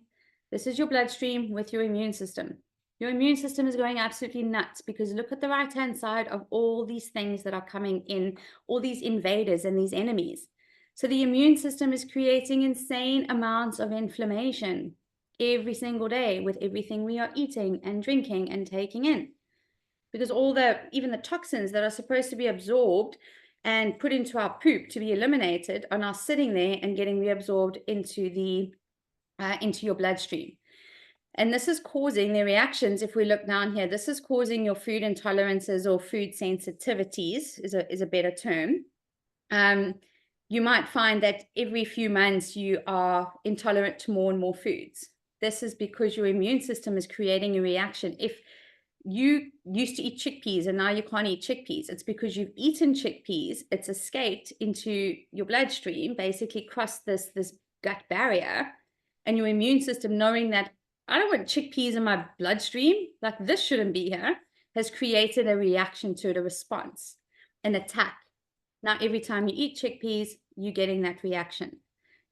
This is your bloodstream with your immune system. Your immune system is going absolutely nuts because look at the right-hand side of all these things that are coming in, all these invaders and these enemies. So the immune system is creating insane amounts of inflammation every single day with everything we are eating and drinking and taking in. Because even the toxins that are supposed to be absorbed and put into our poop to be eliminated are now sitting there and getting reabsorbed into your bloodstream. And this is causing the reactions. If we look down here, this is causing your food intolerances or food sensitivities is a better term. You might find that every few months you are intolerant to more and more foods. This is because your immune system is creating a reaction. If you used to eat chickpeas and now you can't eat chickpeas, it's because you've eaten chickpeas, it's escaped into your bloodstream, basically crossed this gut barrier, and your immune system, knowing that I don't want chickpeas in my bloodstream, like this shouldn't be here, has created a reaction to it, a response, an attack. Now every time you eat chickpeas, you're getting that reaction.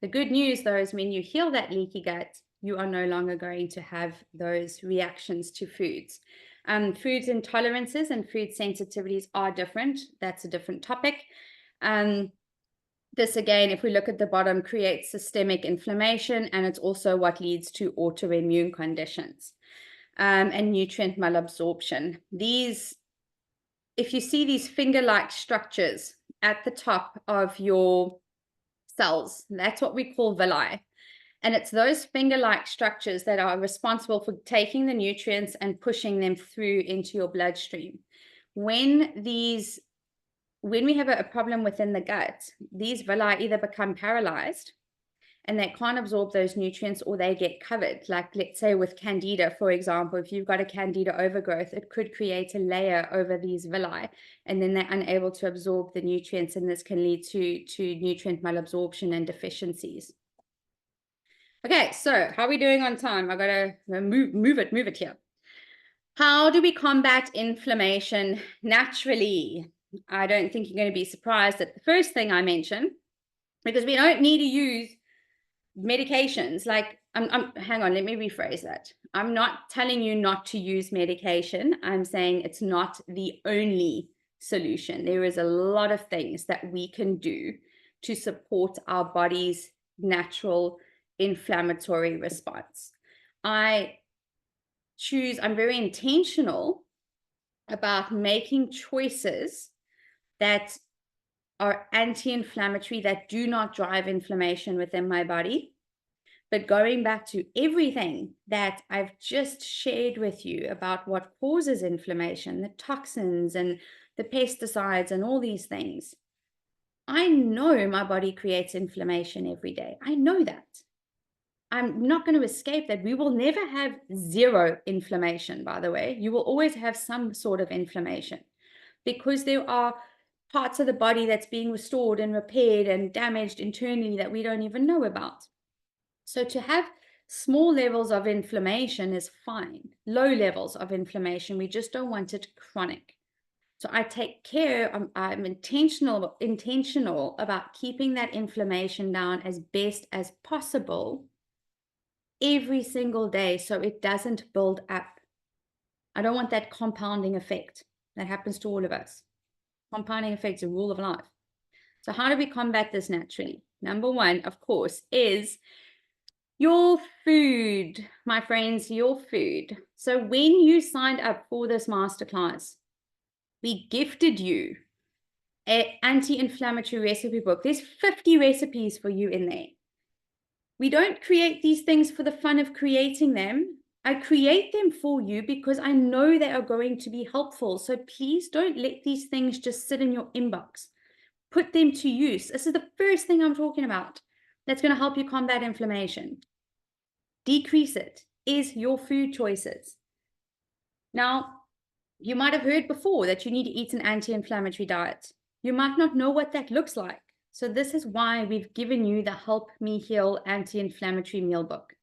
The good news though is when you heal that leaky gut, you are no longer going to have those reactions to foods. Foods intolerances and food sensitivities are different. That's a different topic. This again, if we look at the bottom, creates systemic inflammation, and it's also what leads to autoimmune conditions and nutrient malabsorption. These, if you see these finger-like structures at the top of your cells, that's what we call villi. And it's those finger-like structures that are responsible for taking the nutrients and pushing them through into your bloodstream. When we have a problem within the gut, these villi either become paralyzed and they can't absorb those nutrients, or they get covered. Like let's say with candida, for example, if you've got a candida overgrowth, it could create a layer over these villi, and then they're unable to absorb the nutrients, and this can lead to nutrient malabsorption and deficiencies. Okay, so how are we doing on time? I gotta move it here. How do we combat inflammation naturally? I don't think you're going to be surprised at the first thing I mention, because we don't need to use medications. Like, hang on, let me rephrase that. I'm not telling you not to use medication. I'm saying it's not the only solution. There is a lot of things that we can do to support our body's natural inflammatory response. I'm very intentional about making choices that are anti-inflammatory, that do not drive inflammation within my body. But going back to everything that I've just shared with you about what causes inflammation, the toxins and the pesticides and all these things, I know my body creates inflammation every day. I know that. I'm not going to escape that. We will never have zero inflammation, by the way. You will always have some sort of inflammation because there are parts of the body that's being restored and repaired and damaged internally that we don't even know about. So to have small levels of inflammation is fine. Low levels of inflammation, we just don't want it chronic. So I take care, I'm intentional about keeping that inflammation down as best as possible every single day so it doesn't build up. I don't want that compounding effect that happens to all of us. Compounding effect is a rule of life. So how do we combat this naturally? Number one, of course, is your food, my friends, your food. So when you signed up for this masterclass, we gifted you an anti-inflammatory recipe book. There's 50 recipes for you in there. We don't create these things for the fun of creating them. I create them for you because I know they are going to be helpful. So please don't let these things just sit in your inbox. Put them to use. This is the first thing I'm talking about that's going to help you combat inflammation. Decrease it is your food choices. Now, you might have heard before that you need to eat an anti-inflammatory diet. You might not know what that looks like. So this is why we've given you the Help Me Heal Anti-Inflammatory Meal Book.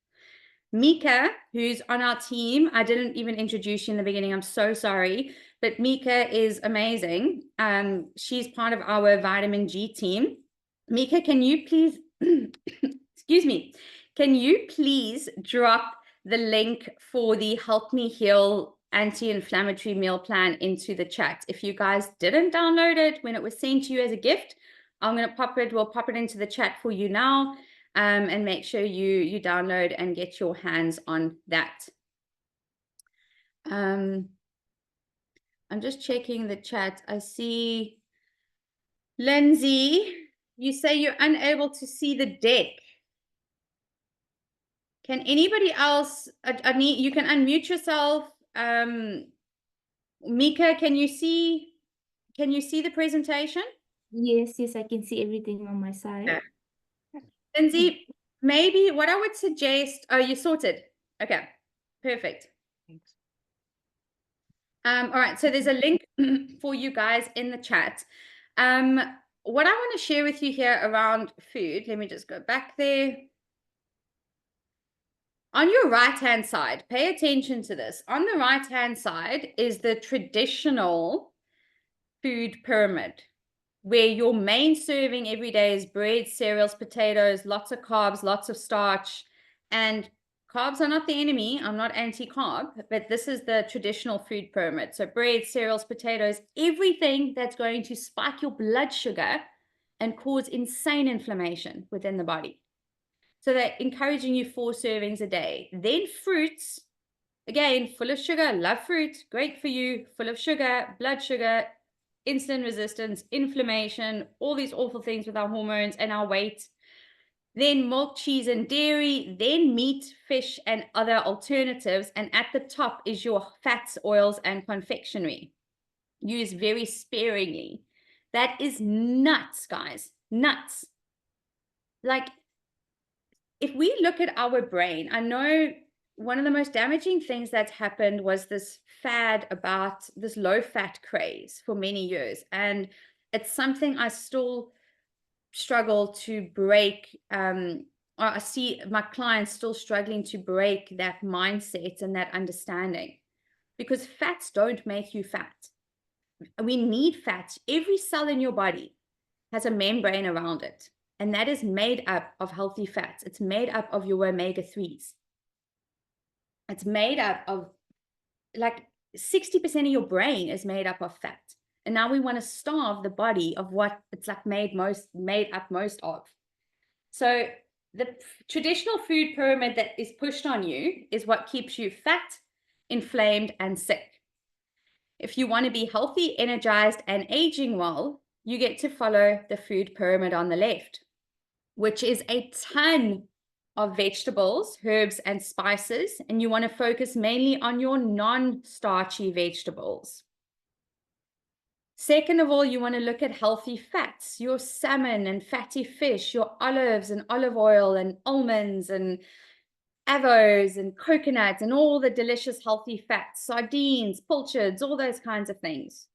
Mika, who's on our team, I didn't even introduce you in the beginning. I'm so sorry, but Mika is amazing. She's part of our vitamin G team. Mika, can you please, excuse me, can you please drop the link for the Help Me Heal Anti-Inflammatory Meal Plan into the chat? If you guys didn't download it when it was sent to you as a gift, I'm going to we'll pop it into the chat for you now. And make sure you download and get your hands on that. I'm just checking the chat. I see Lindsay, you say you're unable to see the deck. Can anybody else, you can unmute yourself. Mika, can you see the presentation? Yes, I can see everything on my side. Okay. Lindsay, maybe what I would suggest, oh, you sorted. Okay, perfect. Thanks. All right, so there's a link for you guys in the chat. What I want to share with you here around food, let me just go back there. On your right-hand side, pay attention to this. On the right-hand side is the traditional food pyramid, where your main serving every day is bread, cereals, potatoes, lots of carbs, lots of starch. And carbs are not the enemy. I'm not anti-carb, but this is the traditional food pyramid. So bread, cereals, potatoes, everything that's going to spike your blood sugar and cause insane inflammation within the body. So they're encouraging you 4 servings a day. Then fruits, again, full of sugar, love fruit, great for you, full of sugar, blood sugar, insulin resistance, inflammation, all these awful things with our hormones and our weight. Then milk, cheese, and dairy, then meat, fish, and other alternatives. And at the top is your fats, oils, and confectionery. Use very sparingly. That is nuts, guys. Nuts. Like, if we look at our brain, I know one of the most damaging things that's happened was this fad about this low fat craze for many years. And it's something I still struggle to break. I see my clients still struggling to break that mindset and that understanding, because fats don't make you fat. We need fats. Every cell in your body has a membrane around it, and that is made up of healthy fats. It's made up of your omega-3s. It's made up of, like, 60% of your brain is made up of fat. And now we want to starve the body of what it's like made up most of. So the traditional food pyramid that is pushed on you is what keeps you fat, inflamed, and sick. If you want to be healthy, energized, and aging well, you get to follow the food pyramid on the left, which is a ton of vegetables, herbs, and spices. And you want to focus mainly on your non-starchy vegetables. Second of all, you want to look at healthy fats, your salmon and fatty fish, your olives and olive oil and almonds and avos and coconuts and all the delicious healthy fats, sardines, pilchards, all those kinds of things.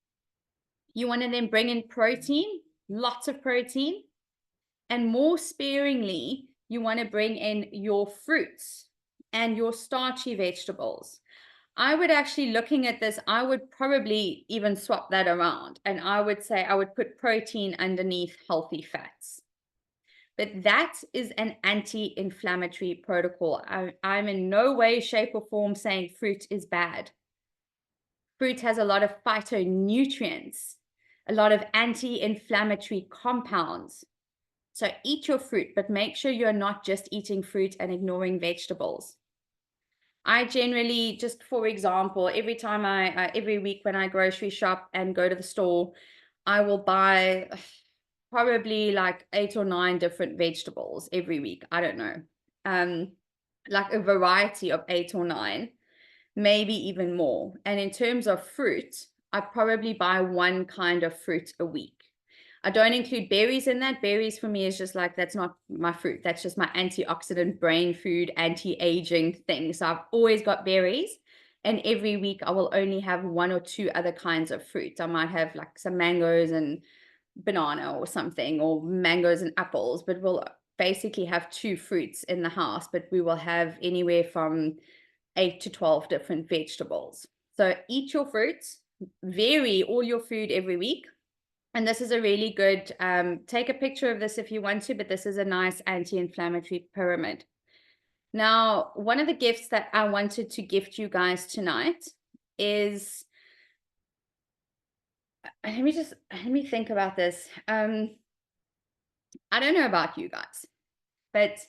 You want to then bring in protein, lots of protein, and more sparingly, you want to bring in your fruits and your starchy vegetables. I would actually, looking at this, I would probably even swap that around. And I would say I would put protein underneath healthy fats. But that is an anti-inflammatory protocol. I'm in no way, shape, or form saying fruit is bad. Fruit has a lot of phytonutrients, a lot of anti-inflammatory compounds. So eat your fruit, but make sure you're not just eating fruit and ignoring vegetables. I generally, just for example, every week when I grocery shop and go to the store, I will buy probably like 8 or 9 different vegetables every week. I don't know. Like a variety of 8 or 9, maybe even more. And in terms of fruit, I probably buy 1 kind of fruit a week. I don't include berries in that. Berries for me is just like, that's not my fruit. That's just my antioxidant brain food, anti-aging thing. So I've always got berries. And every week I will only have 1 or 2 other kinds of fruit. I might have like some mangoes and banana or something, or mangoes and apples, but we'll basically have 2 fruits in the house, but we will have anywhere from 8 to 12 different vegetables. So eat your fruits, vary all your food every week. And this is a really good, take a picture of this if you want to, but this is a nice anti-inflammatory pyramid. Now, one of the gifts that I wanted to gift you guys tonight is, let me think about this. I don't know about you guys, but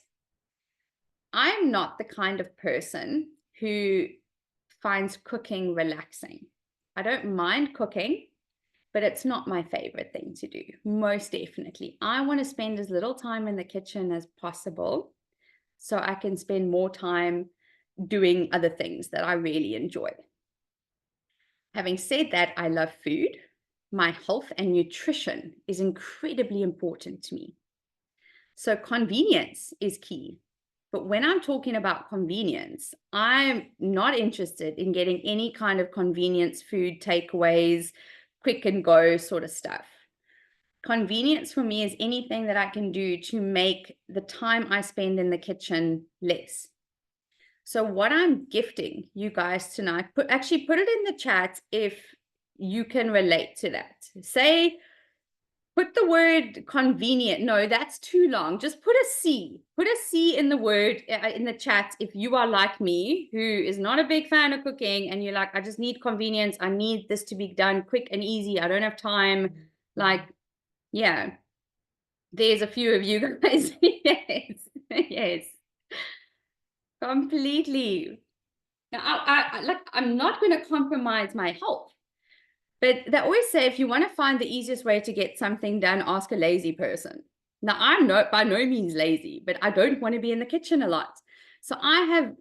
I'm not the kind of person who finds cooking relaxing. I don't mind cooking, but it's not my favorite thing to do. Most definitely. I want to spend as little time in the kitchen as possible so I can spend more time doing other things that I really enjoy. Having said that, I love food. My health and nutrition is incredibly important to me. So convenience is key. But when I'm talking about convenience, I'm not interested in getting any kind of convenience food takeaways, quick and go sort of stuff. Convenience for me is anything that I can do to make the time I spend in the kitchen less. So what I'm gifting you guys tonight, actually put it in the chat if you can relate to that. Say, put the word convenient. No, that's too long. Just put a C. Put a C in the word in the chat if you are like me, who is not a big fan of cooking, and you're like, I just need convenience. I need this to be done quick and easy. I don't have time. Like, yeah, there's a few of you guys. Yes, yes, completely. Now, I'm not going to compromise my health. But they always say, if you want to find the easiest way to get something done, ask a lazy person. Now, I'm by no means lazy, but I don't want to be in the kitchen a lot. So I have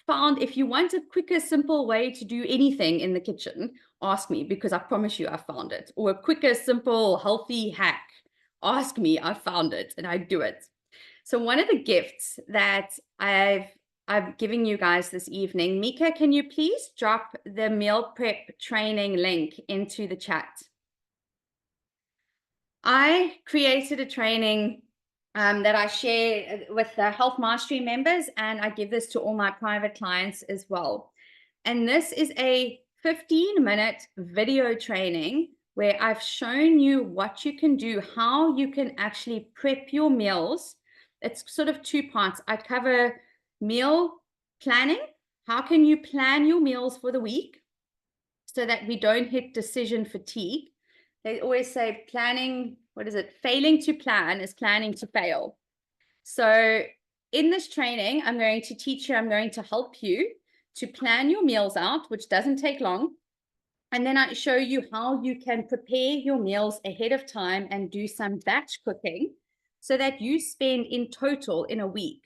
found, if you want a quicker, simple way to do anything in the kitchen, ask me, because I promise you I found it. Or a quicker, simple, healthy hack, ask me, I found it, and I do it. So one of the gifts that I'm giving you guys this evening, Mika, can you please drop the meal prep training link into the chat? I created a training that I share with the Health Mastery members, and I give this to all my private clients as well. And this is a 15-minute video training where I've shown you what you can do, how you can actually prep your meals. It's sort of 2 parts. I cover meal planning. How can you plan your meals for the week so that we don't hit decision fatigue? They always say planning, what is it? Failing to plan is planning to fail. So in this training, I'm going to teach you, I'm going to help you to plan your meals out, which doesn't take long. And then I show you how you can prepare your meals ahead of time and do some batch cooking so that you spend in total in a week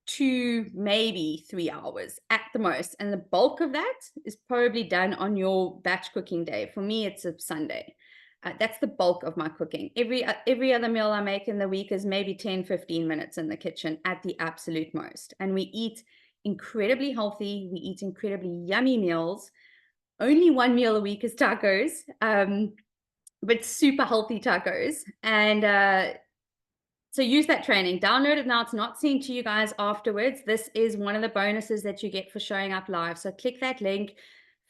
2, maybe 3 hours at the most. And the bulk of that is probably done on your batch cooking day. For me, it's a Sunday. That's the bulk of my cooking. Every other meal I make in the week is maybe 10, 15 minutes in the kitchen at the absolute most. And we eat incredibly healthy. We eat incredibly yummy meals. Only 1 meal a week is tacos, but super healthy tacos. And so use that training. Download it now. It's not sent to you guys afterwards. This is one of the bonuses that you get for showing up live. So click that link,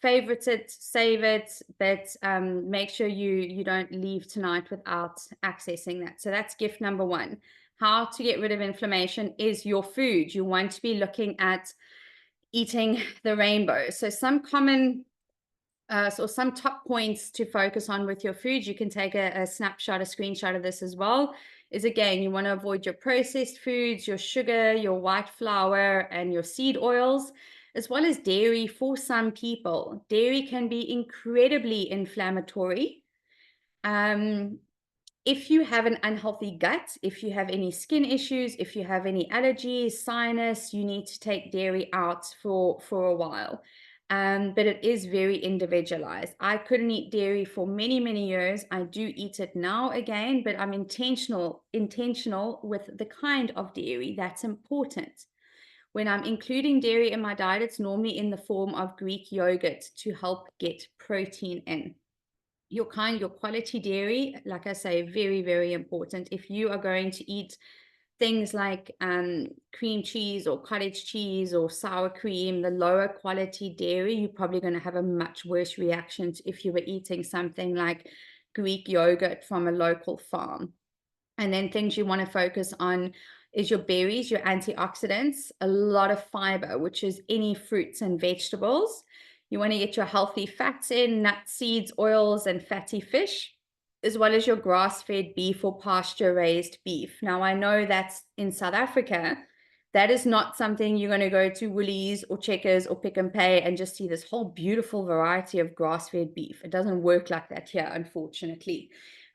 favorite it, save it, but make sure you don't leave tonight without accessing that. So that's gift number 1. How to get rid of inflammation is your food. You want to be looking at eating the rainbow. So some common so some top points to focus on with your food, you can take a snapshot, a screenshot of this as well, is again, you want to avoid your processed foods, your sugar, your white flour, and your seed oils, as well as dairy for some people. Dairy can be incredibly inflammatory. If you have an unhealthy gut, if you have any skin issues, if you have any allergies, sinus, you need to take dairy out for a while. But it is very individualized. I couldn't eat dairy for many, many years. I do eat it now again, but I'm intentional with the kind of dairy that's important. When I'm including dairy in my diet, it's normally in the form of Greek yogurt to help get protein in. your quality dairy, like I say, very, very important. If you are going to eat things like cream cheese or cottage cheese or sour cream, the lower quality dairy, you're probably going to have a much worse reaction to if you were eating something like Greek yogurt from a local farm. And then things you want to focus on is your berries, your antioxidants, a lot of fiber, which is any fruits and vegetables. You want to get your healthy fats in, nuts, seeds, oils, and fatty fish, as well as your grass-fed beef or pasture-raised beef. Now, I know that's in South Africa. That is not something you're going to go to Woolies or Checkers or Pick and Pay and just see this whole beautiful variety of grass-fed beef. It doesn't work like that here, unfortunately.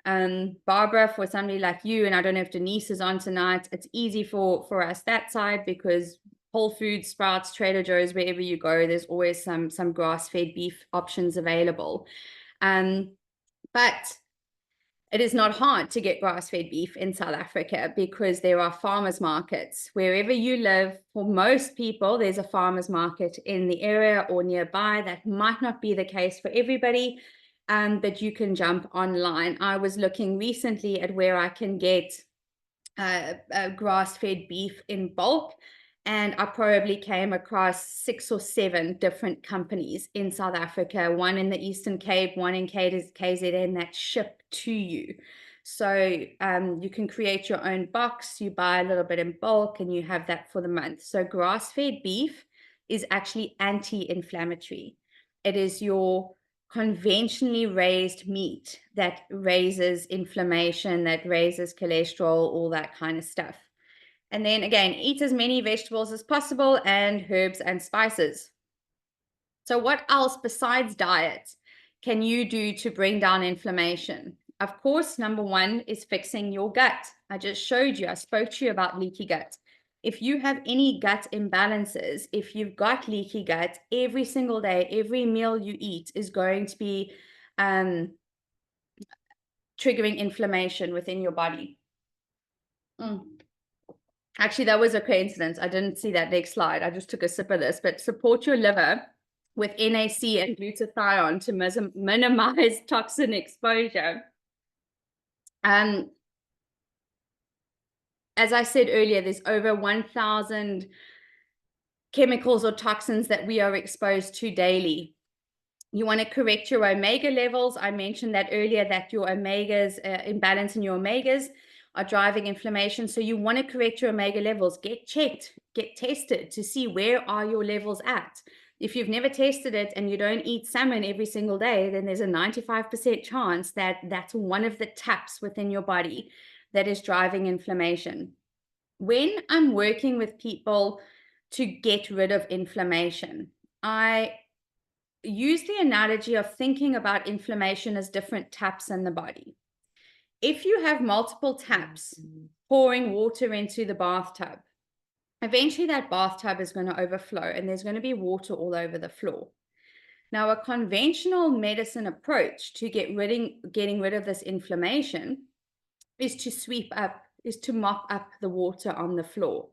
Barbara, for somebody like you, and I don't know if Denise is on tonight, it's easy for us that side because Whole Foods, Sprouts, Trader Joe's, wherever you go, there's always some grass-fed beef options available. But it is not hard to get grass-fed beef in South Africa because there are farmers markets. Wherever you live, for most people, there's a farmers market in the area or nearby. That might not be the case for everybody, but you can jump online. I was looking recently at where I can get grass-fed beef in bulk, and I probably came across 6 or 7 different companies in South Africa, one in the Eastern Cape, one in KZN, that ship to you. So you can create your own box, you buy a little bit in bulk, and you have that for the month. So grass-fed beef is actually anti-inflammatory. It is your conventionally raised meat that raises inflammation, that raises cholesterol, all that kind of stuff. And then again, eat as many vegetables as possible and herbs and spices. So what else besides diet can you do to bring down inflammation? Of course, number one is fixing your gut. I just showed you, I spoke to you about leaky gut. If you have any gut imbalances, if you've got leaky gut, every single day, every meal you eat is going to be triggering inflammation within your body. Actually, that was a coincidence. I didn't see that next slide. I just took a sip of this, but support your liver with NAC and glutathione to minimize toxin exposure. As I said earlier, there's over 1,000 chemicals or toxins that we are exposed to daily. You want to correct your omega levels. I mentioned that earlier, that your omegas, imbalance in your omegas are driving inflammation. So you want to correct your omega levels. Get checked, get tested to see where are your levels at. If you've never tested it and you don't eat salmon every single day, then there's a 95% chance that that's one of the taps within your body that is driving inflammation. When I'm working with people to get rid of inflammation, I use the analogy of thinking about inflammation as different taps in the body. If you have multiple taps pouring water into the bathtub, eventually that bathtub is going to overflow and there's going to be water all over the floor. Now, a conventional medicine approach to getting rid of this inflammation is to mop up the water on the floor.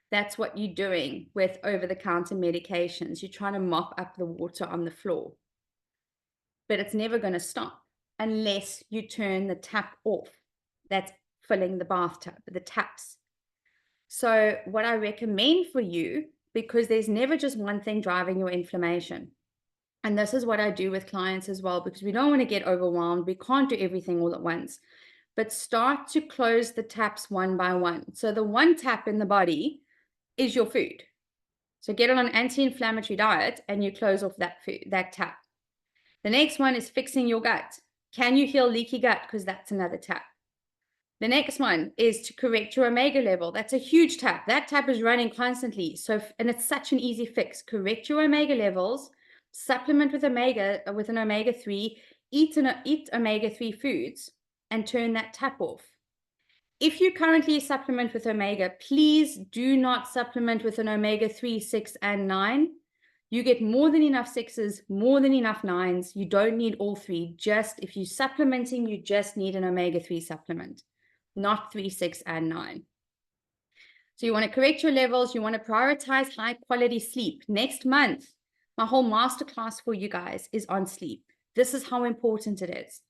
That's what you're doing with over-the-counter medications. You're trying to mop up the water on the floor. But it's never going to stop unless you turn the tap off that's filling the bathtub, the taps. So what I recommend for you, because there's never just one thing driving your inflammation, and this is what I do with clients as well, because we don't want to get overwhelmed. We can't do everything all at once, but start to close the taps one by one. So the one tap in the body is your food. So get on an anti-inflammatory diet and you close off that tap. The next one is fixing your gut. Can you heal leaky gut? Because that's another tap. The next one is to correct your omega level. That's a huge tap. That tap is running constantly. And it's such an easy fix. Correct your omega levels, supplement with an omega-3, eat omega-3 foods, and turn that tap off. If you currently supplement with omega, please do not supplement with an omega-3, 6, and 9. You get more than enough 6s, more than enough 9s. You don't need all 3. Just if you're supplementing, you just need an omega-3 supplement, not 3, 6, and 9. So you want to correct your levels. You want to prioritize high quality sleep. Next month, my whole masterclass for you guys is on sleep. This is how important it is.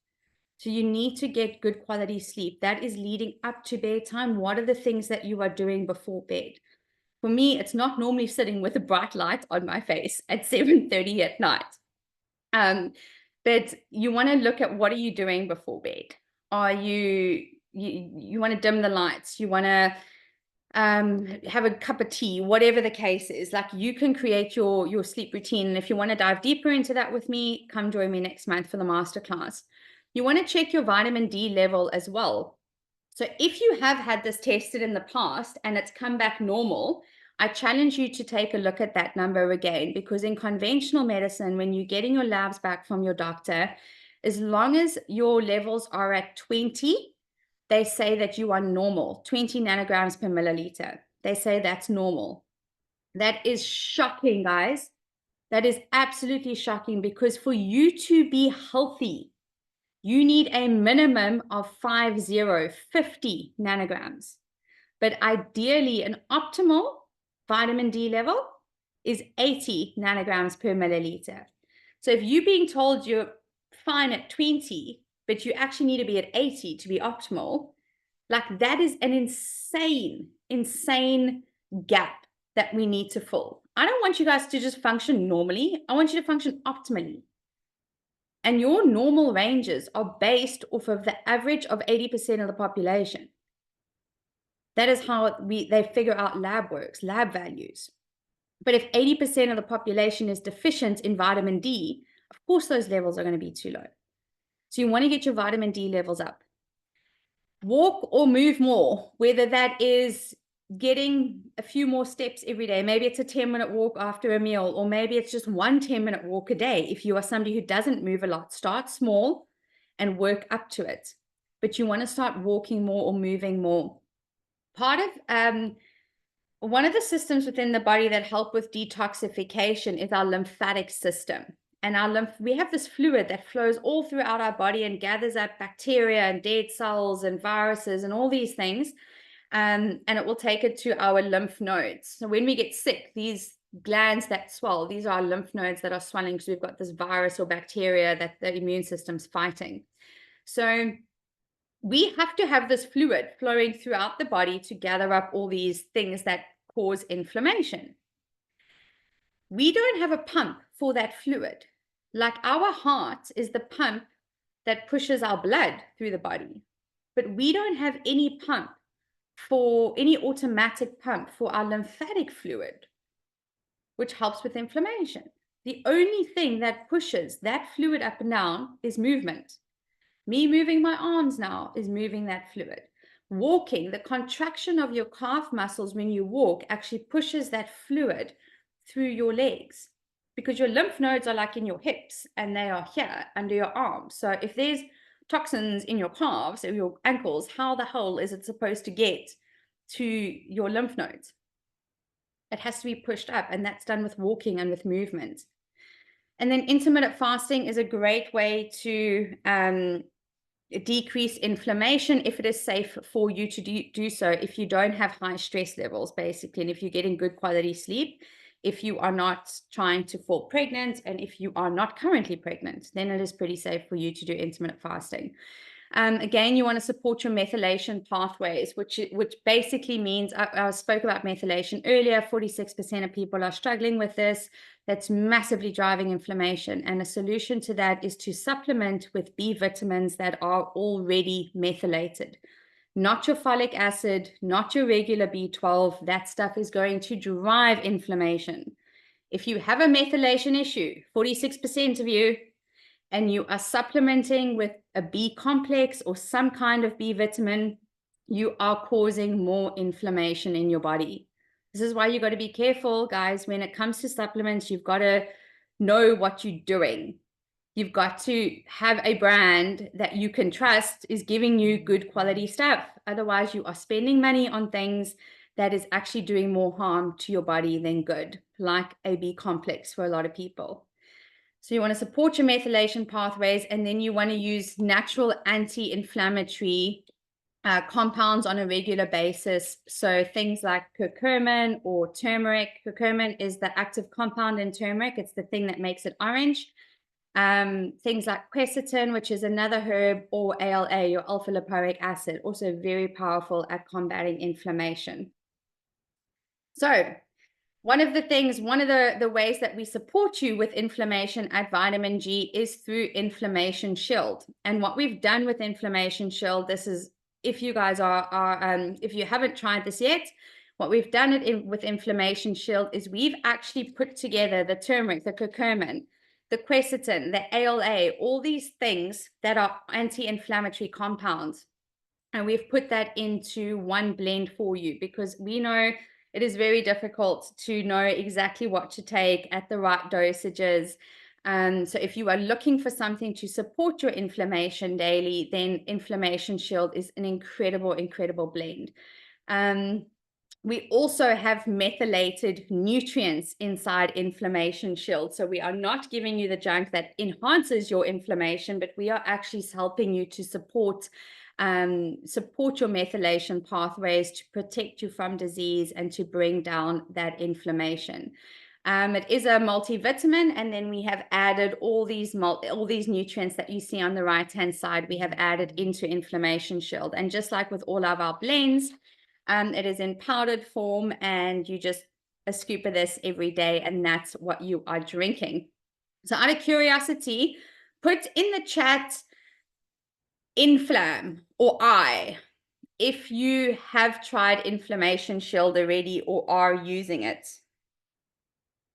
So you need to get good quality sleep. That is leading up to bedtime. What are the things that you are doing before bed? For me, it's not normally sitting with a bright light on my face at 7:30 at night. But you want to look at what are you doing before bed? Are you want to dim the lights? You want to have a cup of tea, whatever the case is. Like, you can create your sleep routine. And if you want to dive deeper into that with me, come join me next month for the masterclass. You want to check your vitamin D level as well. So if you have had this tested in the past and it's come back normal, I challenge you to take a look at that number again, because in conventional medicine, when you're getting your labs back from your doctor, as long as your levels are at 20, they say that you are normal, 20 nanograms per milliliter. They say that's normal. That is shocking, guys. That is absolutely shocking, because for you to be healthy, you need a minimum of 50 nanograms. But ideally, an optimal vitamin D level is 80 nanograms per milliliter. So if you're being told you're fine at 20, but you actually need to be at 80 to be optimal, like, that is an insane gap that we need to fill. I don't want you guys to just function normally. I want you to function optimally. And your normal ranges are based off of the average of 80% of the population. That is how they figure out lab works, lab values. But if 80% of the population is deficient in vitamin D, of course those levels are going to be too low. So you want to get your vitamin D levels up. Walk or move more, whether that is getting a few more steps every day. Maybe it's a 10-minute walk after a meal, or maybe it's just one 10-minute walk a day. If you are somebody who doesn't move a lot, start small and work up to it. But you want to start walking more or moving more. Part of one of the systems within the body that help with detoxification is our lymphatic system. And we have this fluid that flows all throughout our body and gathers up bacteria and dead cells and viruses and all these things. And it will take it to our lymph nodes. So when we get sick, these glands that swell, these are our lymph nodes that are swelling because we've got this virus or bacteria that the immune system's fighting. So we have to have this fluid flowing throughout the body to gather up all these things that cause inflammation. We don't have a pump for that fluid. Like, our heart is the pump that pushes our blood through the body, but we don't have any automatic pump for our lymphatic fluid, which helps with inflammation. The only thing that pushes that fluid up and down is movement. Me moving my arms now is moving that fluid. Walking, the contraction of your calf muscles when you walk actually pushes that fluid through your legs, because your lymph nodes are like in your hips and they are here under your arms. So if there's toxins in your calves or your ankles, how the hell is it supposed to get to your lymph nodes? It has to be pushed up, and that's done with walking and with movement. And then intermittent fasting is a great way to decrease inflammation if it is safe for you to do so, if you don't have high stress levels, basically, and if you're getting good quality sleep, if you are not trying to fall pregnant, and if you are not currently pregnant, then it is pretty safe for you to do intermittent fasting. Again, you want to support your methylation pathways, which basically means, I spoke about methylation earlier. 46% of people are struggling with this. That's massively driving inflammation. And a solution to that is to supplement with B vitamins that are already methylated. Not your folic acid, not your regular B12. That stuff is going to drive inflammation. If you have a methylation issue, 46% of you, and you are supplementing with a B complex or some kind of B vitamin, you are causing more inflammation in your body. This is why you got to be careful, guys. When it comes to supplements, you've got to know what you're doing. You've got to have a brand that you can trust is giving you good quality stuff. Otherwise, you are spending money on things that is actually doing more harm to your body than good, like a B complex for a lot of people. So you want to support your methylation pathways, and then you want to use natural anti-inflammatory compounds on a regular basis. So things like curcumin or turmeric. Curcumin is the active compound in turmeric. It's the thing that makes it orange. Things like quercetin, which is another herb, or ALA, your alpha lipoic acid, also very powerful at combating inflammation. So one of the ways that we support you with inflammation at Vitamin G is through Inflammation Shield. And what we've done with Inflammation Shield, this is, if you guys if you haven't tried this yet, what we've done with Inflammation Shield is we've actually put together the turmeric, the curcumin, the quercetin, the ALA, all these things that are anti-inflammatory compounds. And we've put that into one blend for you, because we know it is very difficult to know exactly what to take at the right dosages. So if you are looking for something to support your inflammation daily, then Inflammation Shield is an incredible, incredible blend. We also have methylated nutrients inside Inflammation Shield. So we are not giving you the junk that enhances your inflammation, but we are actually helping you to support your methylation pathways, to protect you from disease and to bring down that inflammation. It is a multivitamin, and then we have added all these nutrients that you see on the right-hand side, we have added into Inflammation Shield. And just like with all of our blends, it is in powdered form, and you just a scoop of this every day, and that's what you are drinking. So out of curiosity, put in the chat Inflam or I if you have tried Inflammation Shield already or are using it.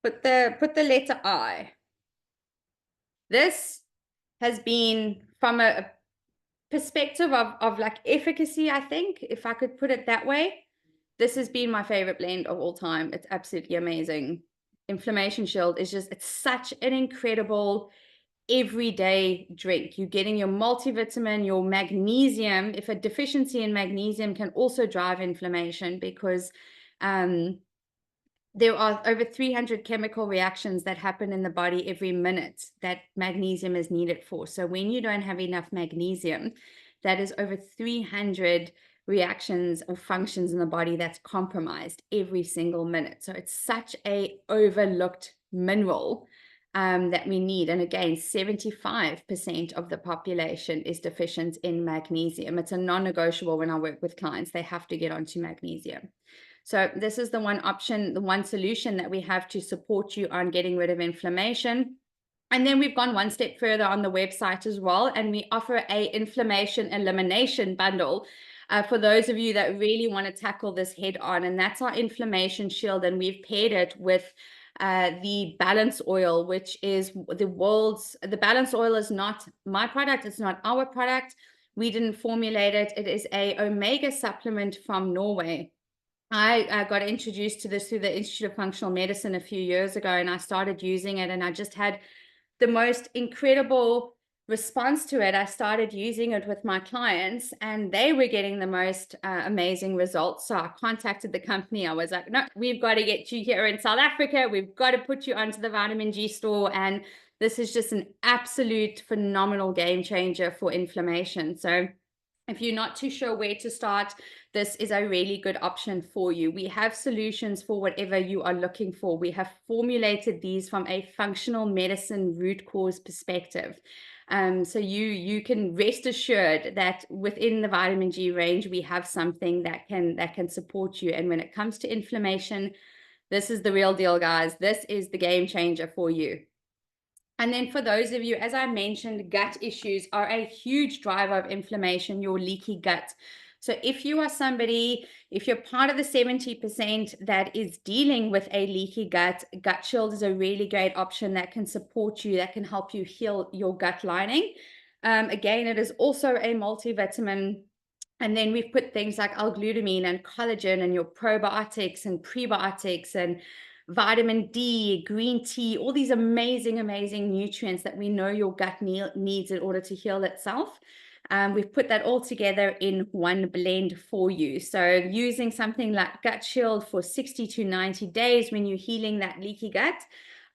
Put the letter I. This has been from a perspective of like efficacy, I think, if I could put it that way, this has been my favorite blend of all time. It's absolutely amazing. Inflammation Shield is just, it's such an incredible everyday drink. You're getting your multivitamin, your magnesium. If a deficiency in magnesium can also drive inflammation, because there are over 300 chemical reactions that happen in the body every minute that magnesium is needed for. So when you don't have enough magnesium, that is over 300 reactions or functions in the body that's compromised every single minute. So it's such a overlooked mineral that we need. And again, 75% of the population is deficient in magnesium. It's a non-negotiable when I work with clients. They have to get onto magnesium. So this is the one option, the one solution that we have to support you on getting rid of inflammation. And then we've gone one step further on the website as well, and we offer a inflammation elimination bundle for those of you that really want to tackle this head on. And that's our Inflammation Shield, and we've paired it with the balance oil, which is the balance oil is not my product. It's not our product. We didn't formulate it. It is a omega supplement from Norway. I got introduced to this through the Institute of Functional Medicine a few years ago, and I started using it, and I just had the most incredible response to it. I started using it with my clients, and they were getting the most amazing results. So I contacted the company. I was like, no, we've got to get you here in South Africa. We've got to put you onto the Vitamin G store. And this is just an absolute phenomenal game changer for inflammation. So if you're not too sure where to start, this is a really good option for you. We have solutions for whatever you are looking for. We have formulated these from a functional medicine root cause perspective. So you can rest assured that within the Vitamin G range, we have something that can support you. And when it comes to inflammation, this is the real deal, guys. This is the game changer for you. And then for those of you, as I mentioned, gut issues are a huge driver of inflammation, your leaky gut. So if you are somebody, if you're part of the 70% that is dealing with a leaky gut, Gut Shield is a really great option that can support you, that can help you heal your gut lining. Again, it is also a multivitamin. And then we've put things like L-glutamine and collagen and your probiotics and prebiotics and vitamin D, green tea, all these amazing, amazing nutrients that we know your gut needs in order to heal itself. We've put that all together in one blend for you. So using something like Gut Shield for 60 to 90 days when you're healing that leaky gut,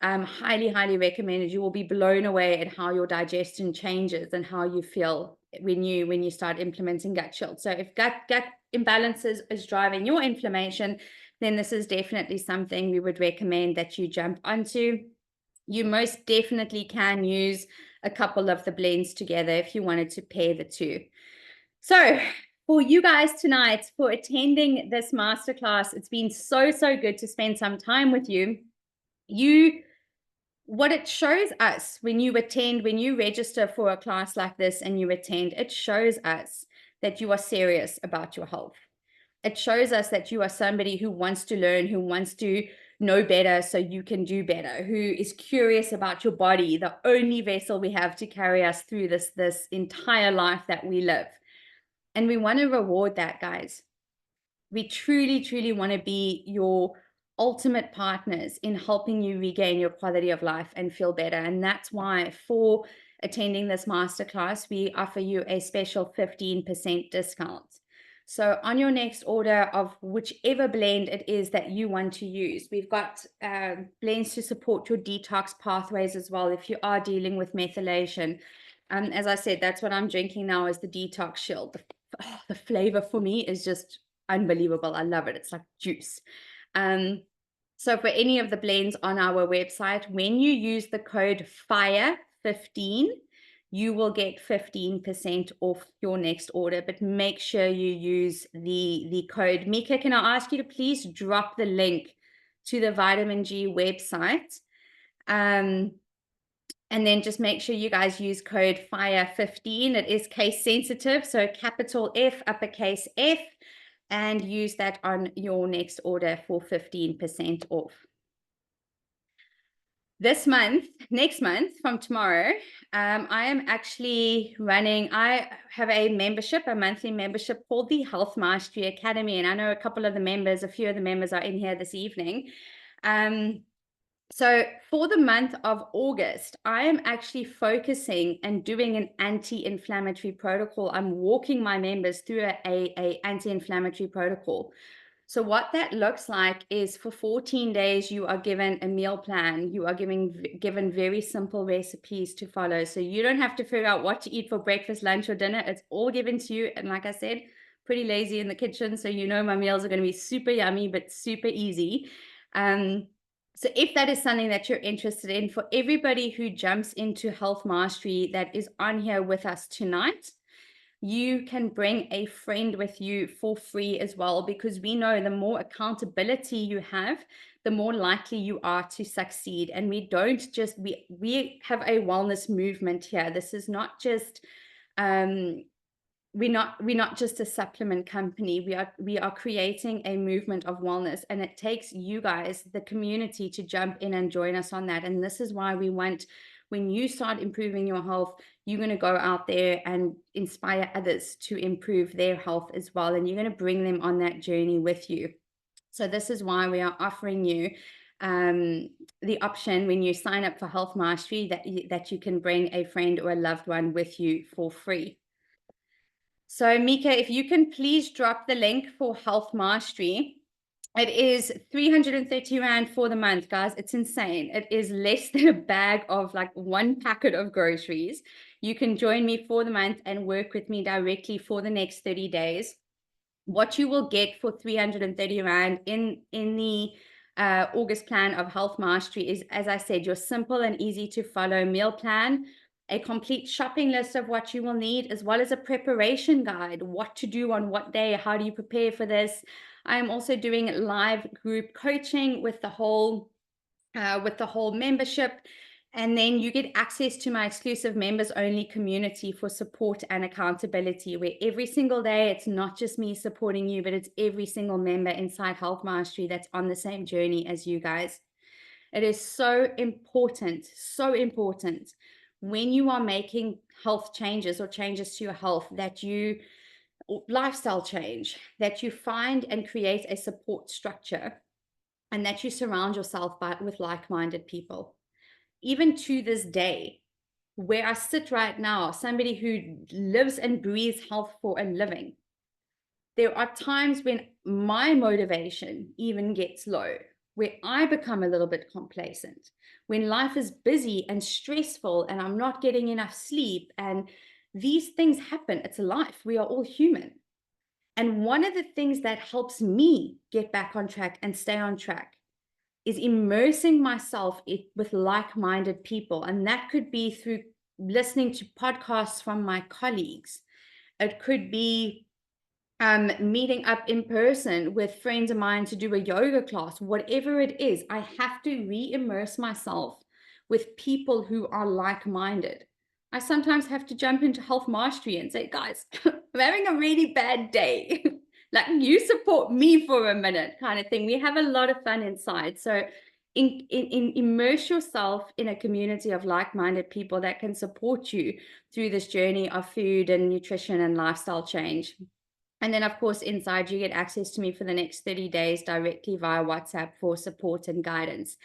highly, highly recommended. You will be blown away at how your digestion changes and how you feel when you start implementing Gut Shield. So if gut imbalances is driving your inflammation, then this is definitely something we would recommend that you jump onto. you most definitely can use a couple of the blends together if you wanted to pair the two. So for you guys tonight, for attending this masterclass, it's been so, so good to spend some time with you. What it shows us when you attend, when you register for a class like this and you attend, it shows us that you are serious about your health. It shows us that you are somebody who wants to learn, who wants to know better so you can do better, who is curious about your body, the only vessel we have to carry us through this entire life that we live. And we want to reward that, guys. We truly, truly want to be your ultimate partners in helping you regain your quality of life and feel better. And that's why for attending this masterclass, we offer you a special 15% discount. So on your next order of whichever blend it is that you want to use, we've got blends to support your detox pathways as well if you are dealing with methylation. As I said, that's what I'm drinking now is the Detox Shield. The flavor for me is just unbelievable. I love it. It's like juice. So for any of the blends on our website, when you use the code FIRE15, you will get 15% off your next order, but make sure you use the code. Mika, can I ask you to please drop the link to the Vitamin G website? And then just make sure you guys use code FIRE15. It is case sensitive, so capital F, uppercase F, and use that on your next order for 15% off. This month, next month from tomorrow, I am actually running, I have a membership, a monthly membership called the Health Mastery Academy. And I know a couple of the members, a few of the members are in here this evening. So for the month of August, I am actually focusing and doing an anti-inflammatory protocol. I'm walking my members through a anti-inflammatory protocol. So what that looks like is for 14 days, you are given a meal plan. You are given very simple recipes to follow. So you don't have to figure out what to eat for breakfast, lunch, or dinner. It's all given to you. And like I said, pretty lazy in the kitchen. So you know my meals are going to be super yummy, but super easy. So if that is something that you're interested in, for everybody who jumps into Health Mastery that is on here with us tonight, you can bring a friend with you for free as well, because we know the more accountability you have, the more likely you are to succeed. And we don't just, we have a wellness movement here. This is not just, we're not just a supplement company. We are creating a movement of wellness, and it takes you guys, the community, to jump in and join us on that. And this is why we want, when you start improving your health, you're going to go out there and inspire others to improve their health as well, and you're going to bring them on that journey with you. So this is why we are offering you the option when you sign up for Health Mastery that you can bring a friend or a loved one with you for free. So Mika, if you can please drop the link for Health Mastery. It is 330 Rand for the month, guys. It's insane. It is less than a bag of like one packet of groceries. You can join me for the month and work with me directly for the next 30 days. What you will get for 330 Rand in the August plan of Health Mastery is, as I said, your simple and easy to follow meal plan, a complete shopping list of what you will need, as well as a preparation guide, what to do on what day, how do you prepare for this. I'm also doing live group coaching with the whole membership. And then you get access to my exclusive members only community for support and accountability, where every single day, it's not just me supporting you, but it's every single member inside Health Mastery that's on the same journey as you guys. It is so important when you are making health changes or changes to your health, that you, lifestyle change, that you find and create a support structure, and that you surround yourself with like-minded people. Even to this day, where I sit right now, somebody who lives and breathes health for a living, there are times when my motivation even gets low, where I become a little bit complacent, when life is busy and stressful and I'm not getting enough sleep, and these things happen. It's life. We are all human. And one of the things that helps me get back on track and stay on track is immersing myself with like-minded people. And that could be through listening to podcasts from my colleagues. It could be meeting up in person with friends of mine to do a yoga class, whatever it is. I have to re-immerse myself with people who are like-minded. I sometimes have to jump into Health Mastery and say, guys, I'm having a really bad day. Like, you support me for a minute, kind of thing. We have a lot of fun inside. So immerse yourself in a community of like-minded people that can support you through this journey of food and nutrition and lifestyle change. And then, of course, inside you get access to me for the next 30 days directly via WhatsApp for support and guidance.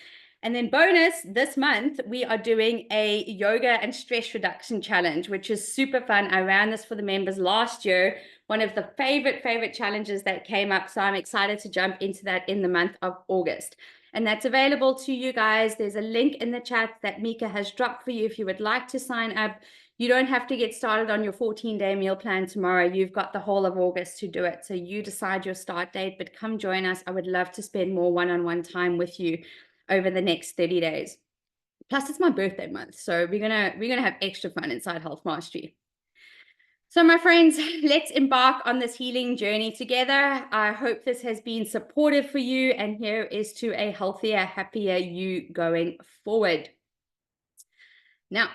And then bonus, this month, we are doing a yoga and stress reduction challenge, which is super fun. I ran this for the members last year, one of the favorite challenges that came up. So I'm excited to jump into that in the month of August. And that's available to you guys. There's a link in the chat that Mika has dropped for you if you would like to sign up. You don't have to get started on your 14-day meal plan tomorrow. You've got the whole of August to do it. So you decide your start date, but come join us. I would love to spend more one-on-one time with you over the next 30 days. Plus, it's my birthday month, so we're gonna have extra fun inside Health Mastery. So my friends, let's embark on this healing journey together. I hope this has been supportive for you, and here is to a healthier, happier you going forward. Now,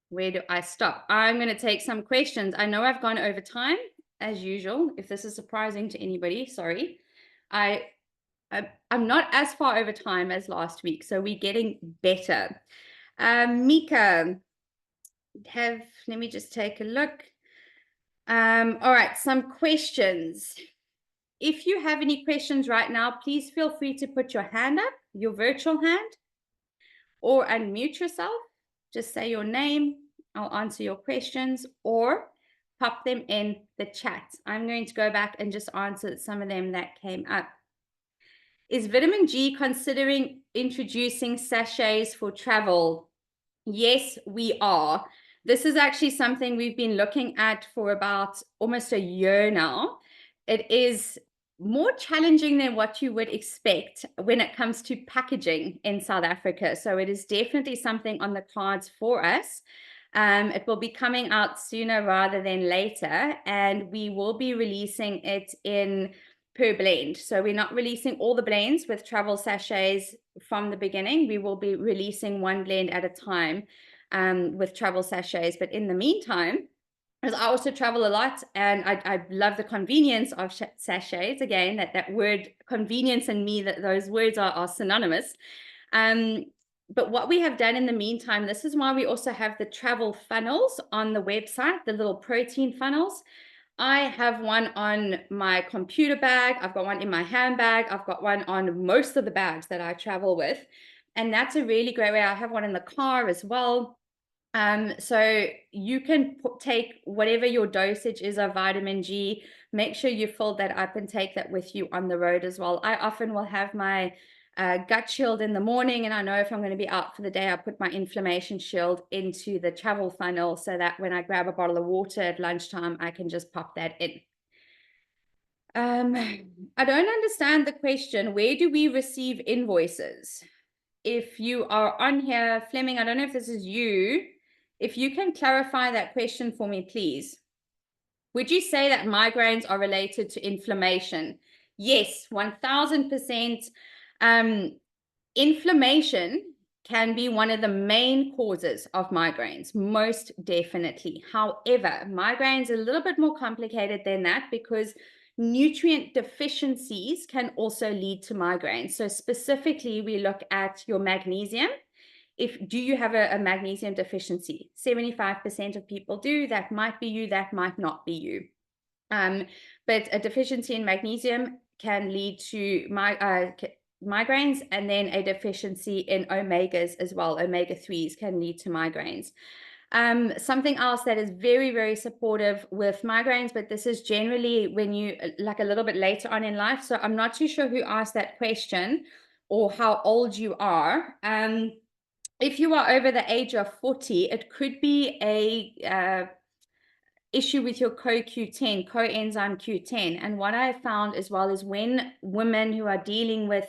where do I stop? I'm going to take some questions. I know I've gone over time, as usual. If this is surprising to anybody, sorry. I'm not as far over time as last week, so we're getting better. Mika, let me just take a look. All right, some questions. If you have any questions right now, please feel free to put your hand up, your virtual hand, or unmute yourself. Just say your name. I'll answer your questions, or pop them in the chat. I'm going to go back and just answer some of them that came up. Is Vitamin G considering introducing sachets for travel? Yes, we are. This is actually something we've been looking at for about almost a year now. It is more challenging than what you would expect when it comes to packaging in South Africa. So it is definitely something on the cards for us. It will be coming out sooner rather than later, and we will be releasing it in per blend. So we're not releasing all the blends with travel sachets from the beginning. We will be releasing one blend at a time with travel sachets. But in the meantime, as I also travel a lot, and I love the convenience of sachets. Again, that word convenience and me, that those words are synonymous. But what we have done in the meantime, this is why we also have the travel funnels on the website, the little protein funnels. I have one on my computer bag. I've got one in my handbag. I've got one on most of the bags that I travel with. And that's a really great way. I have one in the car as well. So you can take whatever your dosage is of vitamin G, make sure you fill that up and take that with you on the road as well. I often will have my gut shield in the morning, and I know if I'm going to be out for the day, I put my inflammation shield into the travel funnel so that when I grab a bottle of water at lunchtime, I can just pop that in. I don't understand the question. Where do we receive invoices? If you are on here, Fleming, I don't know if this is you. If you can clarify that question for me, please. Would you say that migraines are related to inflammation? Yes, 1000%. Inflammation can be one of the main causes of migraines, most definitely. However, migraines are a little bit more complicated than that because nutrient deficiencies can also lead to migraines. So specifically, we look at your magnesium. Do you have a magnesium deficiency? 75% of people do. That might be you, that might not be you. But a deficiency in magnesium can lead to migraines, and then a deficiency in omegas as well. Omega-3s can lead to migraines. Something else that is very supportive with migraines, but this is generally when you like a little bit later on in life. So I'm not too sure who asked that question or how old you are. If you are over the age of 40, it could be a issue with your CoQ10, coenzyme Q10. And what I found as well is when women who are dealing with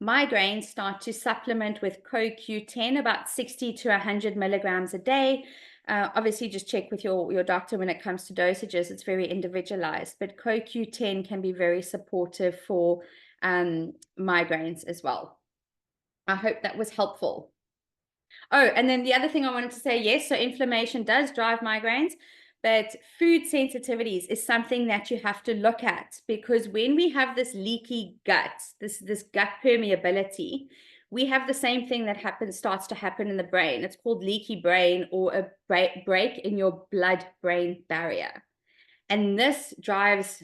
migraines, start to supplement with CoQ10, about 60 to 100 milligrams a day. Obviously, just check with your doctor when it comes to dosages. It's very individualized, but CoQ10 can be very supportive for migraines as well. I hope that was helpful. Oh, and then the other thing I wanted to say, yes, so inflammation does drive migraines, but food sensitivities is something that you have to look at, because when we have this leaky gut, this gut permeability, we have the same thing that starts to happen in the brain. It's called leaky brain, or a break in your blood-brain barrier. And this drives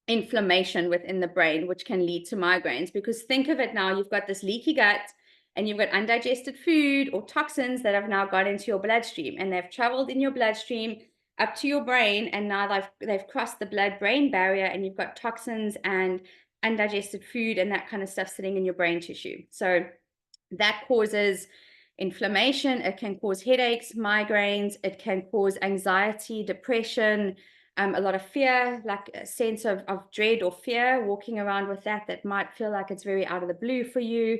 inflammation within the brain, which can lead to migraines. Because think of it now, you've got this leaky gut, and you've got undigested food or toxins that have now got into your bloodstream, and they've traveled in your bloodstream up to your brain, and now they've crossed the blood-brain barrier, and you've got toxins and undigested food and that kind of stuff sitting in your brain tissue. So that causes inflammation. It can cause headaches, migraines. It can cause anxiety, depression, a lot of fear, like a sense of dread or fear, walking around with that might feel like it's very out of the blue for you.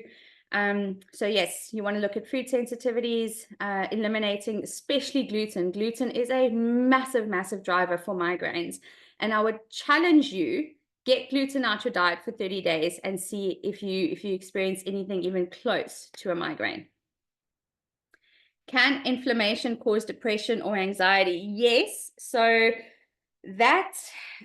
So yes, you want to look at food sensitivities, eliminating especially gluten. Gluten is a massive, massive driver for migraines. And I would challenge you, get gluten out your diet for 30 days and see if you experience anything even close to a migraine. Can inflammation cause depression or anxiety? Yes. So that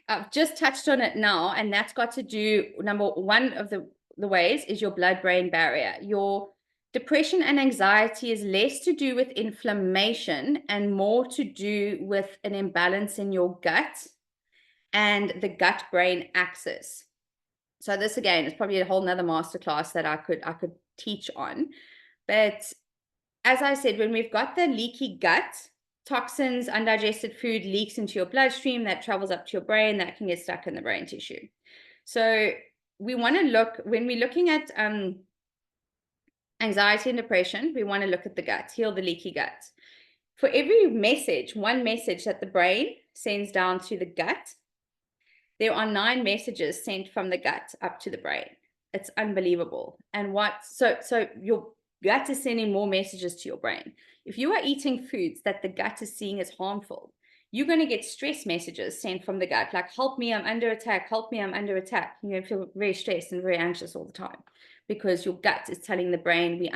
I've just touched on it now, and that's got to do, number one of the ways is your blood-brain barrier. Your depression and anxiety is less to do with inflammation and more to do with an imbalance in your gut and the gut-brain axis. So this, again, is probably a whole nother masterclass that I could teach on. But as I said, when we've got the leaky gut, toxins, undigested food leaks into your bloodstream, that travels up to your brain, that can get stuck in the brain tissue. So we want to look, when we're looking at anxiety and depression, we want to look at the gut, heal the leaky gut. For every message, one message that the brain sends down to the gut, there are 9 messages sent from the gut up to the brain. It's unbelievable. And so your gut is sending more messages to your brain. If you are eating foods that the gut is seeing as harmful, you're going to get stress messages sent from the gut, like, help me, I'm under attack, help me, I'm under attack. You're going to feel very stressed and very anxious all the time, because your gut is telling the brain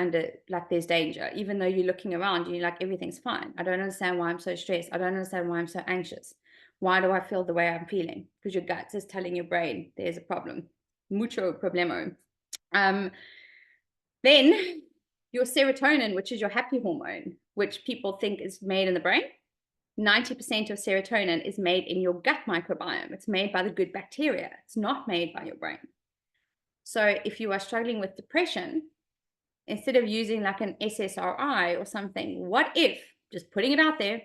there's danger, even though you're looking around and you're like, everything's fine. I don't understand why I'm so stressed. I don't understand why I'm so anxious. Why do I feel the way I'm feeling? Because your gut is telling your brain there's a problem. Mucho problemo. Then your serotonin, which is your happy hormone, which people think is made in the brain, 90% of serotonin is made in your gut microbiome. It's made by the good bacteria. It's not made by your brain. So if you are struggling with depression, instead of using like an SSRI or something, what if, just putting it out there,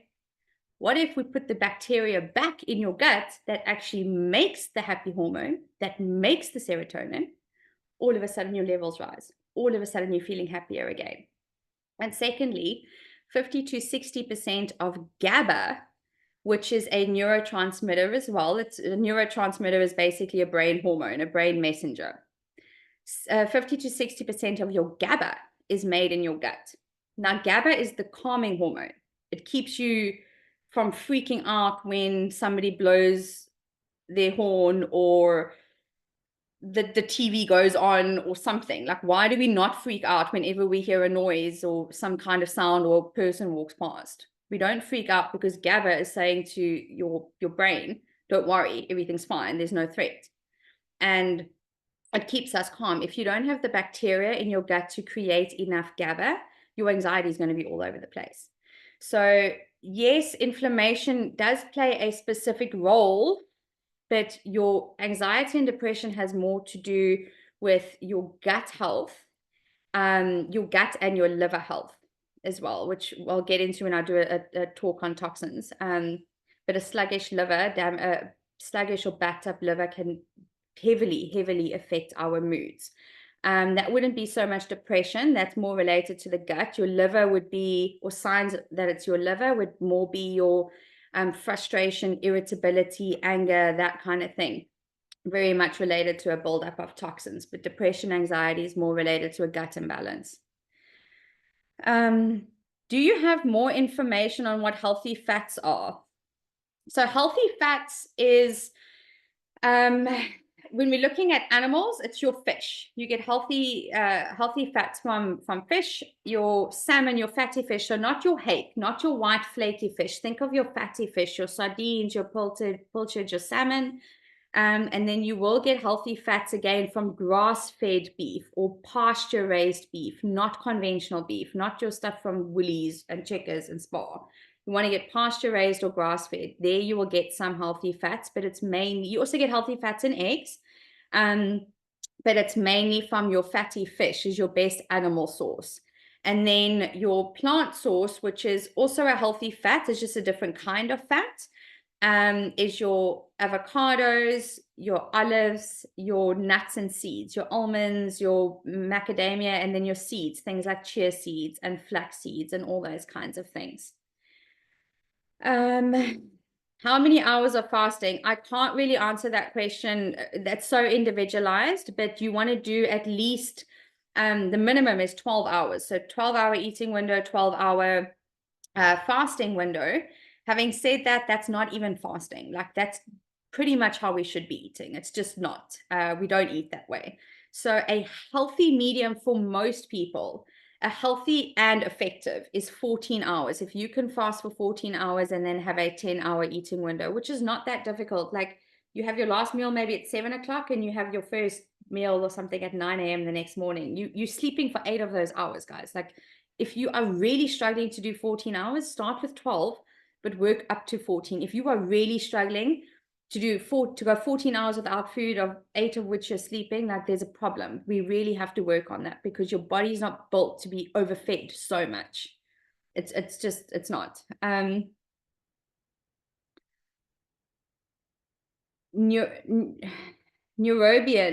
what if we put the bacteria back in your gut that actually makes the happy hormone, that makes the serotonin? All of a sudden your levels rise. All of a sudden you're feeling happier again. And secondly, 50 to 60% of GABA, which is a neurotransmitter as well. A neurotransmitter is basically a brain hormone, a brain messenger. 50 to 60% of your GABA is made in your gut. Now, GABA is the calming hormone. It keeps you from freaking out when somebody blows their horn or the TV goes on or something. Like, why do we not freak out whenever we hear a noise or some kind of sound or a person walks past? We don't freak out because GABA is saying to your brain, don't worry, everything's fine, there's no threat. And it keeps us calm. If you don't have the bacteria in your gut to create enough GABA, your anxiety is going to be all over the place. So yes, inflammation does play a specific role, but your anxiety and depression has more to do with your gut health, your gut and your liver health as well, which I'll get into when I do a talk on toxins. But a sluggish liver, sluggish or backed up liver can heavily affect our moods. That wouldn't be so much depression. That's more related to the gut. Your liver would be, or signs that it's your liver would more be your frustration, irritability, anger, that kind of thing. very much related to a buildup of toxins, but depression, anxiety is more related to a gut imbalance. Do you have more information on what healthy fats are? So healthy fats is, when we're looking at animals, it's your fish. You get healthy fats from fish, your salmon, your fatty fish. So not your hake, not your white flaky fish. Think of your fatty fish, your sardines, your pilchard, your salmon. And then you will get healthy fats again from grass-fed beef or pasture-raised beef, not conventional beef, not your stuff from Woolies and Checkers and Spar. You want to get pasture-raised or grass-fed. There you will get some healthy fats, but it's mainly, you also get healthy fats in eggs, but it's mainly from your fatty fish is your best animal source. And then your plant source, which is also a healthy fat, is just a different kind of fat. Is your avocados, your olives, your nuts and seeds, your almonds, your macadamia, and then your seeds, things like chia seeds and flax seeds and all those kinds of things. How many hours of fasting? I can't really answer that question. That's so individualized, but you want to do at least, the minimum is 12 hours. So 12-hour eating window, 12-hour fasting window. Having said that, that's not even fasting. Like that's pretty much how we should be eating. It's just not. We don't eat that way. So a healthy medium for most people, a healthy and effective is 14 hours. If you can fast for 14 hours and then have a 10-hour eating window, which is not that difficult. Like you have your last meal maybe at 7 o'clock and you have your first meal or something at 9 a.m. the next morning. You're sleeping for 8 of those hours, guys. Like if you are really struggling to do 14 hours, start with 12, but work up to 14. If you are really struggling to go 14 hours without food, of 8 of which you're sleeping, like there's a problem. We really have to work on that because your body's not built to be overfed so much. It's not. Neurobian,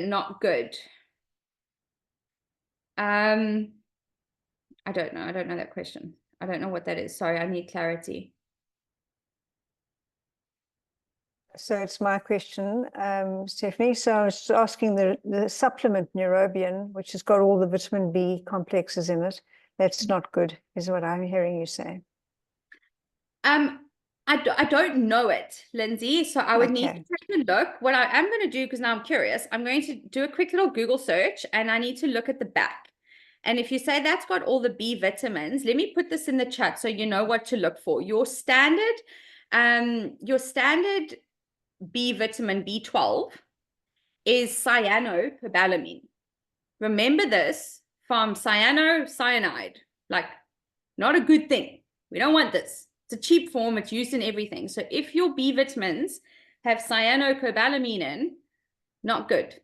not good. I don't know. I don't know that question. I don't know what that is. Sorry, I need clarity. So it's my question, Stephanie. So I was asking the supplement Neurobian, which has got all the vitamin B complexes in it. That's not good, is what I'm hearing you say. I don't know it, Lindsay. So I would need Okay. to take a look. What I am going to do, because now I'm curious, I'm going to do a quick little Google search and I need to look at the back. And if you say that's got all the B vitamins, let me put this in the chat so you know what to look for. Your standard B vitamin B12 is cyanocobalamin. Remember this from cyanide, like not a good thing. We don't want this. It's a cheap form. It's used in everything. So if your B vitamins have cyanocobalamin in, not good.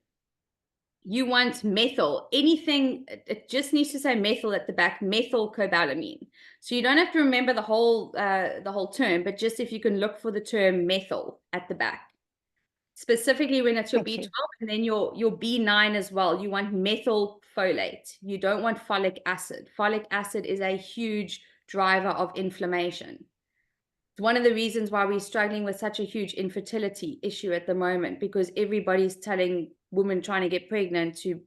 You want methyl, anything, it just needs to say methyl at the back, methylcobalamin. So you don't have to remember the whole term, but just if you can look for the term methyl at the back. Specifically when it's your B12 and then your B9 as well, you want methylfolate. You don't want folic acid. Folic acid is a huge driver of inflammation. It's one of the reasons why we're struggling with such a huge infertility issue at the moment, because everybody's telling women trying to get pregnant to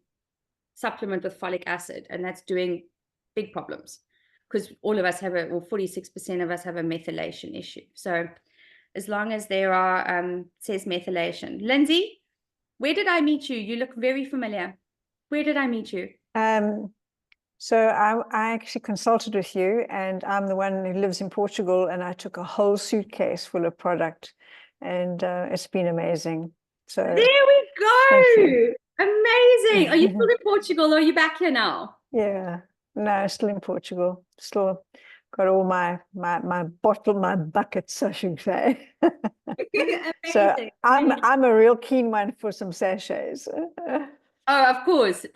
supplement with folic acid, and that's doing big problems because all of us have 46% of us have a methylation issue. So as long as there are, says methylation. Lindsay, where did I meet you? You look very familiar. Where did I meet you? So I actually consulted with you, and I'm the one who lives in Portugal, and I took a whole suitcase full of product, and it's been amazing. So there we go. Amazing. Are you still in Portugal or are you back here now? Yeah, no, still in Portugal. Still got all my buckets, I should say. So I'm a real keen one for some sachets. Oh, of course,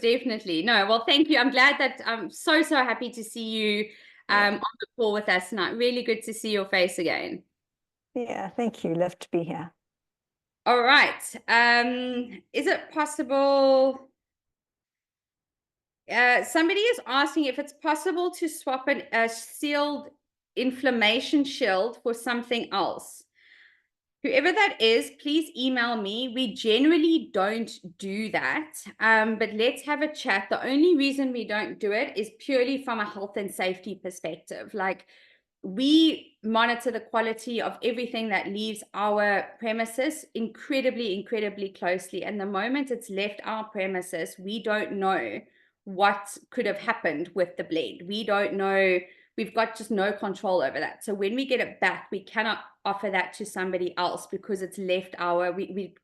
definitely. No, well, thank you. I'm glad that I'm so happy to see you on the call with us tonight. Really good to see your face again. Yeah, thank you. Love to be here. All right. Is it possible? Somebody is asking if it's possible to swap a sealed inflammation shield for something else. Whoever that is, please email me. We generally don't do that, but let's have a chat. The only reason we don't do it is purely from a health and safety perspective. Like, we monitor the quality of everything that leaves our premises incredibly closely. And the moment it's left our premises, we don't know what could have happened with the blend. We don't know. We've got just no control over that. So when we get it back, we cannot offer that to somebody else because it's left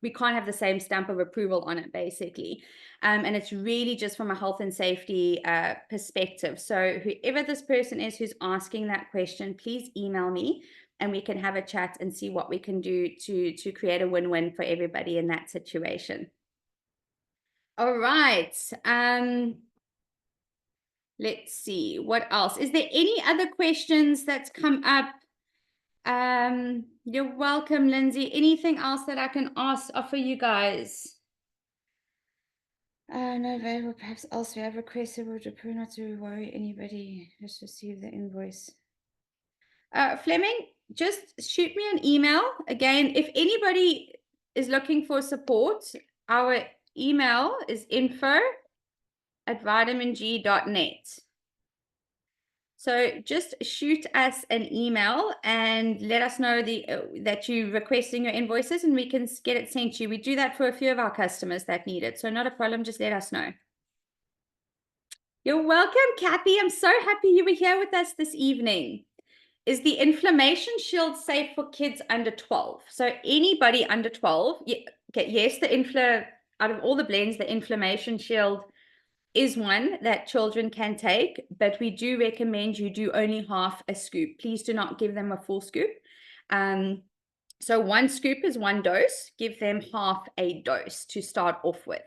we can't have the same stamp of approval on it, basically. And it's really just from a health and safety perspective. So whoever this person is who's asking that question, please email me and we can have a chat and see what we can do to create a win-win for everybody in that situation. All right. Let's see, what else? Is there any other questions that's come up? You're welcome, Lindsay. Anything else that I can offer you guys? No, available. Perhaps also have requested not to worry anybody. Just receive the invoice. Fleming, just shoot me an email. Again, if anybody is looking for support, our email is info@vitamang.net. So just shoot us an email and let us know that you're requesting your invoices and we can get it sent to you. We do that for a few of our customers that need it. So not a problem, just let us know. You're welcome, Kathy. I'm so happy you were here with us this evening. Is the inflammation shield safe for kids under 12? So anybody under 12, yes, out of all the blends, the inflammation shield is one that children can take, but we do recommend you do only half a scoop. Please do not give them a full scoop. So 1 scoop is 1 dose. Give them half a dose to start off with.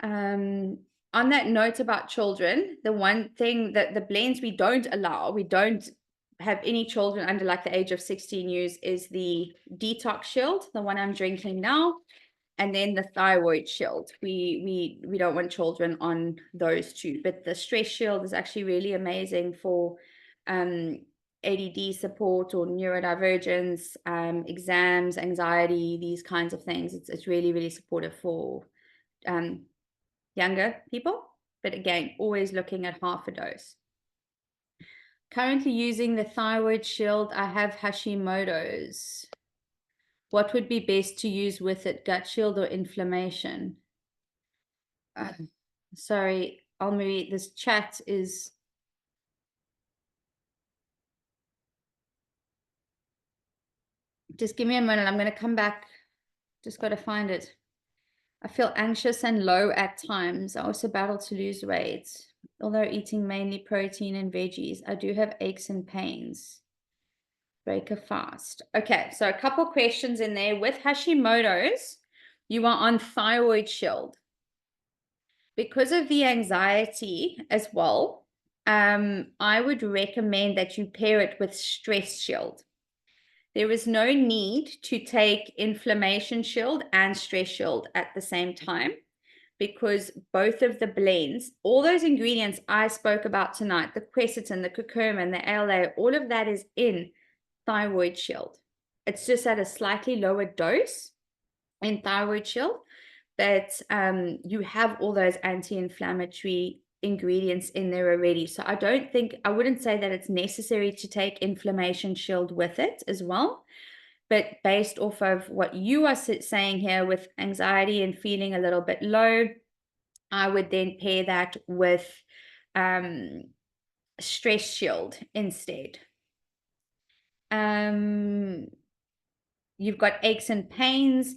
On that note about children, the one thing that the blends we don't allow, we don't have any children under like the age of 16 years, is the detox shield, the one I'm drinking now. And then the thyroid shield. We don't want children on those two. But the stress shield is actually really amazing for ADD support or neurodivergence, exams, anxiety, these kinds of things. It's really supportive for younger people. But again, always looking at half a dose. Currently using the thyroid shield. I have Hashimoto's. What would be best to use with it, gut shield or inflammation? Sorry, Almarie, this chat is... Just give me a minute. I'm going to come back. Just got to find it. I feel anxious and low at times. I also battle to lose weight. Although eating mainly protein and veggies, I do have aches and pains. Break a fast. Okay, so a couple questions in there. With Hashimoto's, you are on thyroid shield. Because of the anxiety as well, I would recommend that you pair it with stress shield. There is no need to take inflammation shield and stress shield at the same time, because both of the blends, all those ingredients I spoke about tonight, the quercetin, the curcumin, the ALA, all of that is in thyroid shield. It's just at a slightly lower dose in thyroid shield, but you have all those anti-inflammatory ingredients in there already. So I wouldn't say that it's necessary to take inflammation shield with it as well. But based off of what you are saying here with anxiety and feeling a little bit low, I would then pair that with stress shield instead. You've got aches and pains.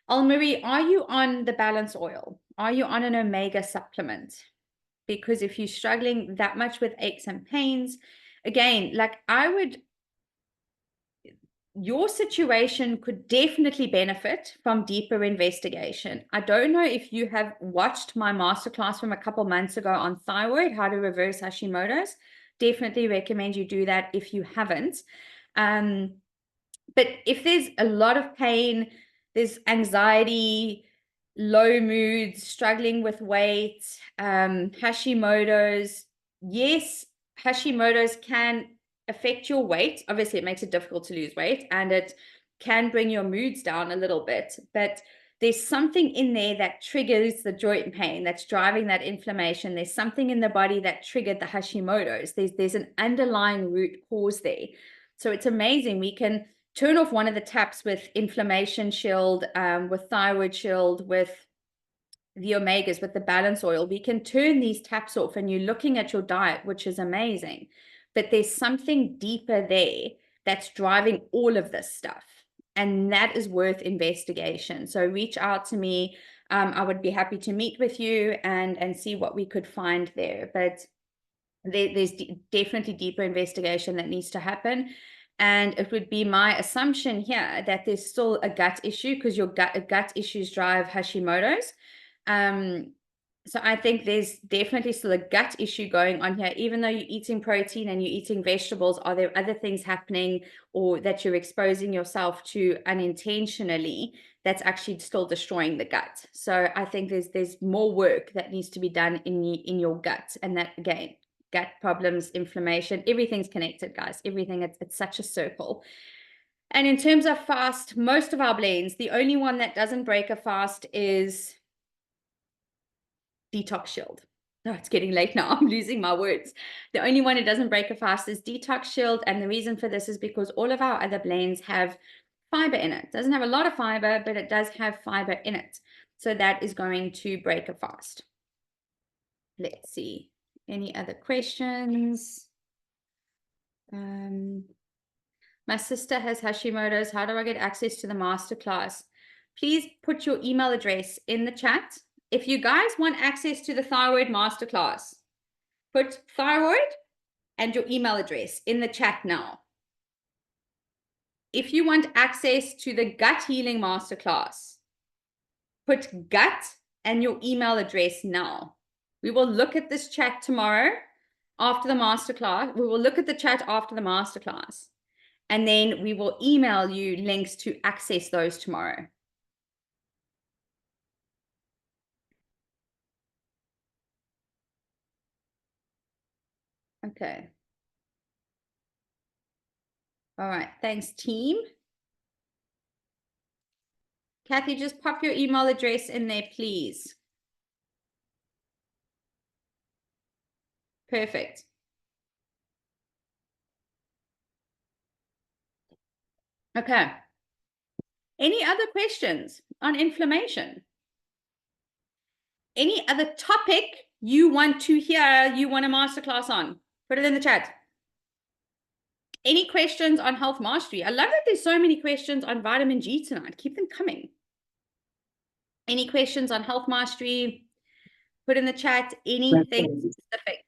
Almarie, are you on the balance oil? Are you on an omega supplement? Because if you're struggling that much with aches and pains, again, like your situation could definitely benefit from deeper investigation. I don't know if you have watched my masterclass from a couple months ago on thyroid, how to reverse Hashimoto's. Definitely recommend you do that if you haven't. But if there's a lot of pain, there's anxiety, low moods, struggling with weight, Hashimoto's, yes, Hashimoto's can affect your weight. Obviously, it makes it difficult to lose weight, and it can bring your moods down a little bit, but there's something in there that triggers the joint pain, that's driving that inflammation. There's something in the body that triggered the Hashimoto's. There's an underlying root cause there. So it's amazing. We can turn off one of the taps with Inflammation Shield, with Thyroid Shield, with the omegas, with the balance oil. We can turn these taps off, and you're looking at your diet, which is amazing. But there's something deeper there that's driving all of this stuff. And that is worth investigation. So reach out to me. I would be happy to meet with you and see what we could find there. But there's definitely deeper investigation that needs to happen. And it would be my assumption here that there's still a gut issue, because your gut issues drive Hashimoto's. So I think there's definitely still a gut issue going on here. Even though you're eating protein and you're eating vegetables, are there other things happening, or that you're exposing yourself to unintentionally, that's actually still destroying the gut? So I think there's more work that needs to be done in your gut. And that, again, gut problems, inflammation, everything's connected, guys. Everything, it's such a circle. And in terms of fast, most of our blends, the only one that doesn't break a fast is Detox Shield. Oh, it's getting late now. I'm losing my words. The only one that doesn't break a fast is Detox Shield. And the reason for this is because all of our other blends have fiber in it. It doesn't have a lot of fiber, but it does have fiber in it. So that is going to break a fast. Let's see. Any other questions? My sister has Hashimoto's. How do I get access to the masterclass? Please put your email address in the chat. If you guys want access to the thyroid masterclass, put thyroid and your email address in the chat now. If you want access to the gut healing masterclass, put gut and your email address now. We will look at this chat tomorrow after the masterclass. We will look at the chat after the masterclass, and then we will email you links to access those tomorrow. Okay. All right. Thanks, team. Kathy, just pop your email address in there, please. Perfect. Okay. Any other questions on inflammation? Any other topic you want to hear, you want a masterclass on? Put it in the chat. Any questions on health mastery? I love that there's so many questions on vitamin G tonight. Keep them coming. Any questions on health mastery? Put in the chat anything specific.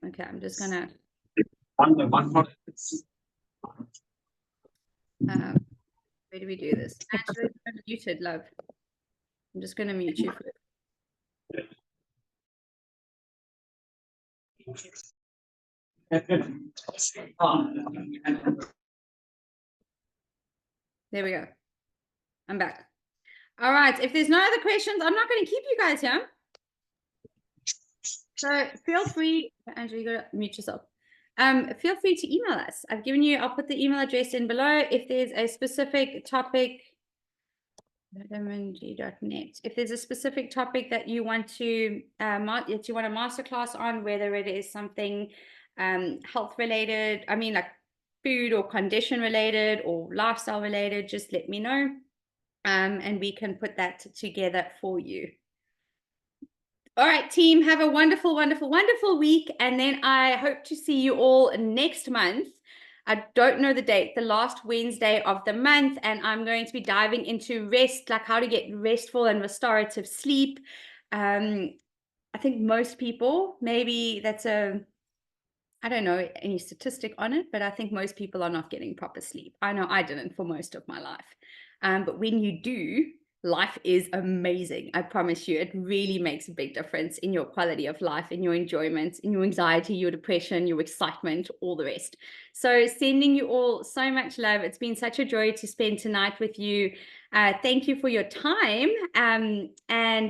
Okay, I'm just gonna. Where do we do this? Actually, I'm muted, love. I'm just gonna mute you. There we go. I'm back. All right. If there's no other questions, I'm not going to keep you guys here. So feel free, Andrew, you got to mute yourself. Feel free to email us. I'll put the email address in below. If there's a specific topic, vitaming.net. If there's a specific topic that you want to a masterclass on, whether it is something health related, I mean, like food or condition related or lifestyle related, just let me know, and we can put that together for you. All right, team, have a wonderful, wonderful, wonderful week, and then I hope to see you all next month. I don't know the date, the last Wednesday of the month, and I'm going to be diving into rest, like how to get restful and restorative sleep. I think most people, maybe I don't know any statistic on it, but I think most people are not getting proper sleep. I know I didn't for most of my life. But when you do, life is amazing. I promise you, it really makes a big difference in your quality of life, in your enjoyment, in your anxiety, your depression, your excitement, all the rest. So sending you all so much love. It's been such a joy to spend tonight with you. Thank you for your time, and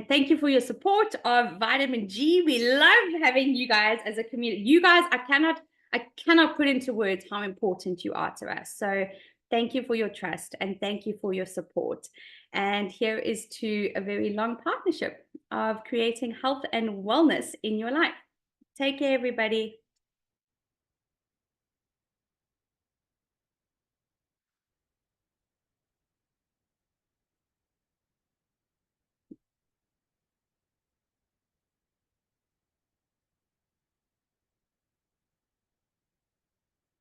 thank you for your support of Vitamin G. We love having you guys as a community. You guys, I cannot put into words how important you are to us. So thank you for your trust and thank you for your support. And here is to a very long partnership of creating health and wellness in your life. Take care, everybody.